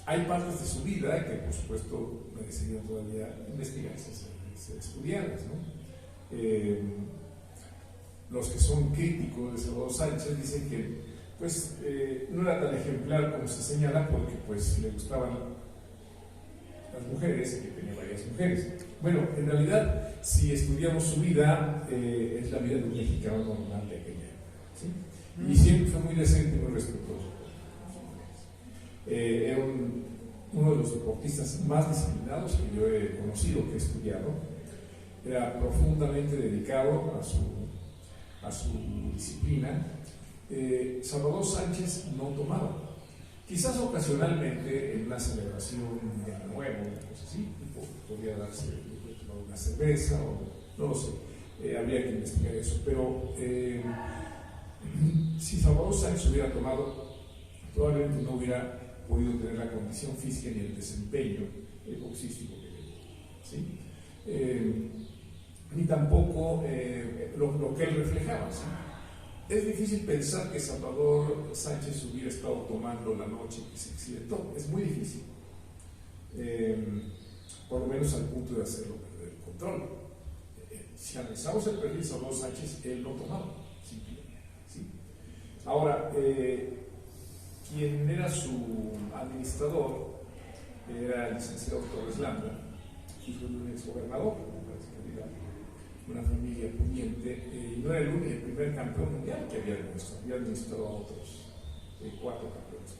Speaker 1: Hay partes de su vida que, por supuesto, merecerían todavía investigarse, ser estudiadas, ¿no? Los que son críticos de Salvador Sánchez dicen que pues no era tan ejemplar como se señala, porque pues le gustaban las mujeres, que tenía varias mujeres. Bueno, en realidad, si estudiamos su vida, es la vida de un mexicano normal de aquella época, ¿sí? Y siempre fue muy decente y muy respetuoso. Era uno de los deportistas más disciplinados que yo he conocido, que he estudiado. Era profundamente dedicado a su disciplina. Salvador Sánchez no tomaba. Quizás ocasionalmente en una celebración de Año Nuevo, pues así, podría darse una cerveza o no lo sé, habría que investigar eso. Pero si Salvador Sánchez hubiera tomado, probablemente no hubiera podido tener la condición física ni el desempeño boxístico que tenía, ¿sí? Ni tampoco lo que él reflejaba, ¿sí? Es difícil pensar que Salvador Sánchez hubiera estado tomando la noche que se accidentó. Es muy difícil. Por lo menos al punto de hacerlo perder el control. Si analizamos el perfil de Salvador Sánchez, él no tomaba, simplemente, ¿sí? Ahora, quien era su administrador era el licenciado Torres Landa, hijo de un exgobernador, me parece que era una familia pudiente, y no era el primer campeón mundial que había administrado a otros 4 campeones.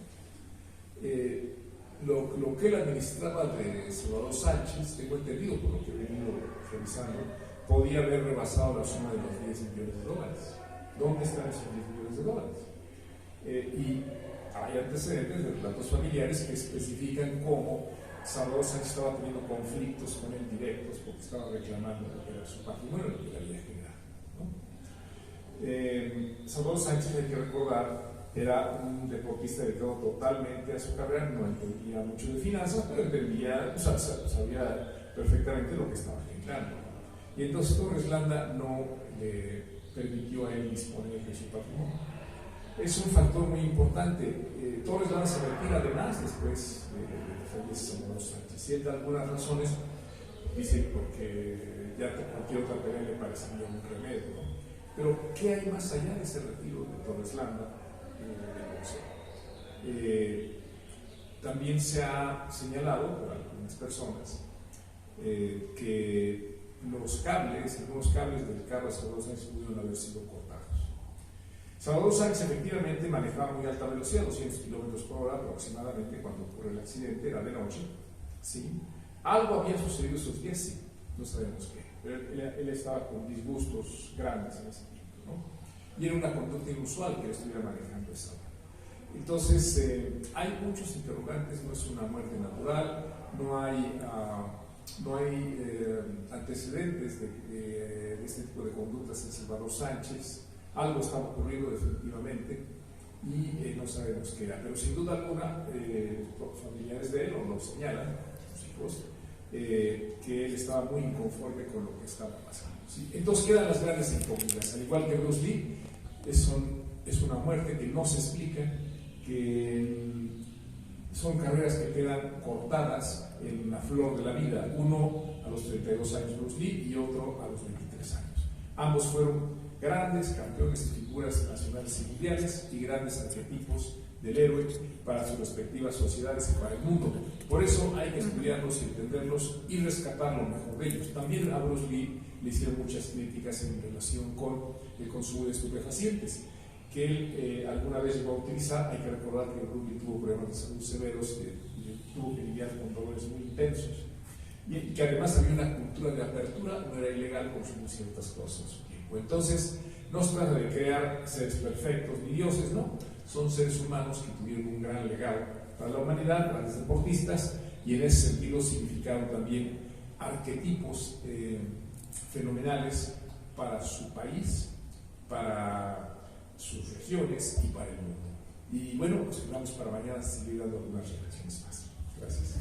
Speaker 1: Lo que él administraba de Salvador Sánchez, tengo entendido por lo que he venido revisando, podía haber rebasado la suma de los $10 millones. ¿Dónde están esos $10 millones? Y hay antecedentes de relatos familiares que especifican cómo Salvador Sánchez estaba teniendo conflictos con él directos porque estaba reclamando lo que era su patrimonio, lo que le había generado, ¿no? Salvador Sánchez, hay que recordar, era un deportista dedicado totalmente a su carrera, no entendía mucho de finanzas, pero entendía, sabía perfectamente lo que estaba generando. Y entonces Torres Landa no le permitió a él disponer de su patrimonio. es un factor muy importante. Torres Landa se retira además después de fallece Salvador Sánchez. Y él da algunas razones, dice porque ya cualquier otra pelea le parecería un remedio, ¿no? Pero, ¿qué hay más allá de ese retiro de Torres Landa del boxeo? También se ha señalado por algunas personas que algunos cables del carro de Salvador Sánchez pudieron haber sido cortados. Salvador Sánchez efectivamente manejaba muy alta velocidad, 200 kilómetros por hora aproximadamente, cuando ocurre el accidente, era de noche, ¿sí? Algo había sucedido esos días, sí, no sabemos qué, pero él estaba con disgustos grandes en ese momento, ¿no? Y era una conducta inusual que él estuviera manejando esa hora. Entonces, hay muchos interrogantes, no es una muerte natural, no hay antecedentes de este tipo de conductas en Salvador Sánchez. Algo estaba ocurriendo definitivamente y no sabemos qué era, pero sin duda alguna los familiares de él lo señalan, sus hijos, que él estaba muy inconforme con lo que estaba pasando, ¿sí? Entonces quedan las grandes incógnitas, al igual que Bruce Lee, es una muerte que no se explica, que son carreras que quedan cortadas en la flor de la vida, uno a los 32 años Bruce Lee y otro a los 23 años. Ambos fueron grandes campeones y figuras nacionales y mundiales y grandes arquetipos del héroe para sus respectivas sociedades y para el mundo. Por eso hay que estudiarlos y entenderlos y rescatar lo mejor de ellos. También a Bruce Lee le hicieron muchas críticas en relación con el consumo de estupefacientes, que él alguna vez llegó a utilizar. Hay que recordar que Bruce Lee tuvo problemas de salud severos y tuvo que lidiar con dolores muy intensos. Y que además había una cultura de apertura, no era ilegal consumir ciertas cosas. Entonces, no se trata de crear seres perfectos ni dioses, no. Son seres humanos que tuvieron un gran legado para la humanidad, grandes deportistas, y en ese sentido significaron también arquetipos fenomenales para su país, para sus regiones y para el mundo. Y bueno, nos quedamos para mañana seguir dando algunas reflexiones más. Gracias.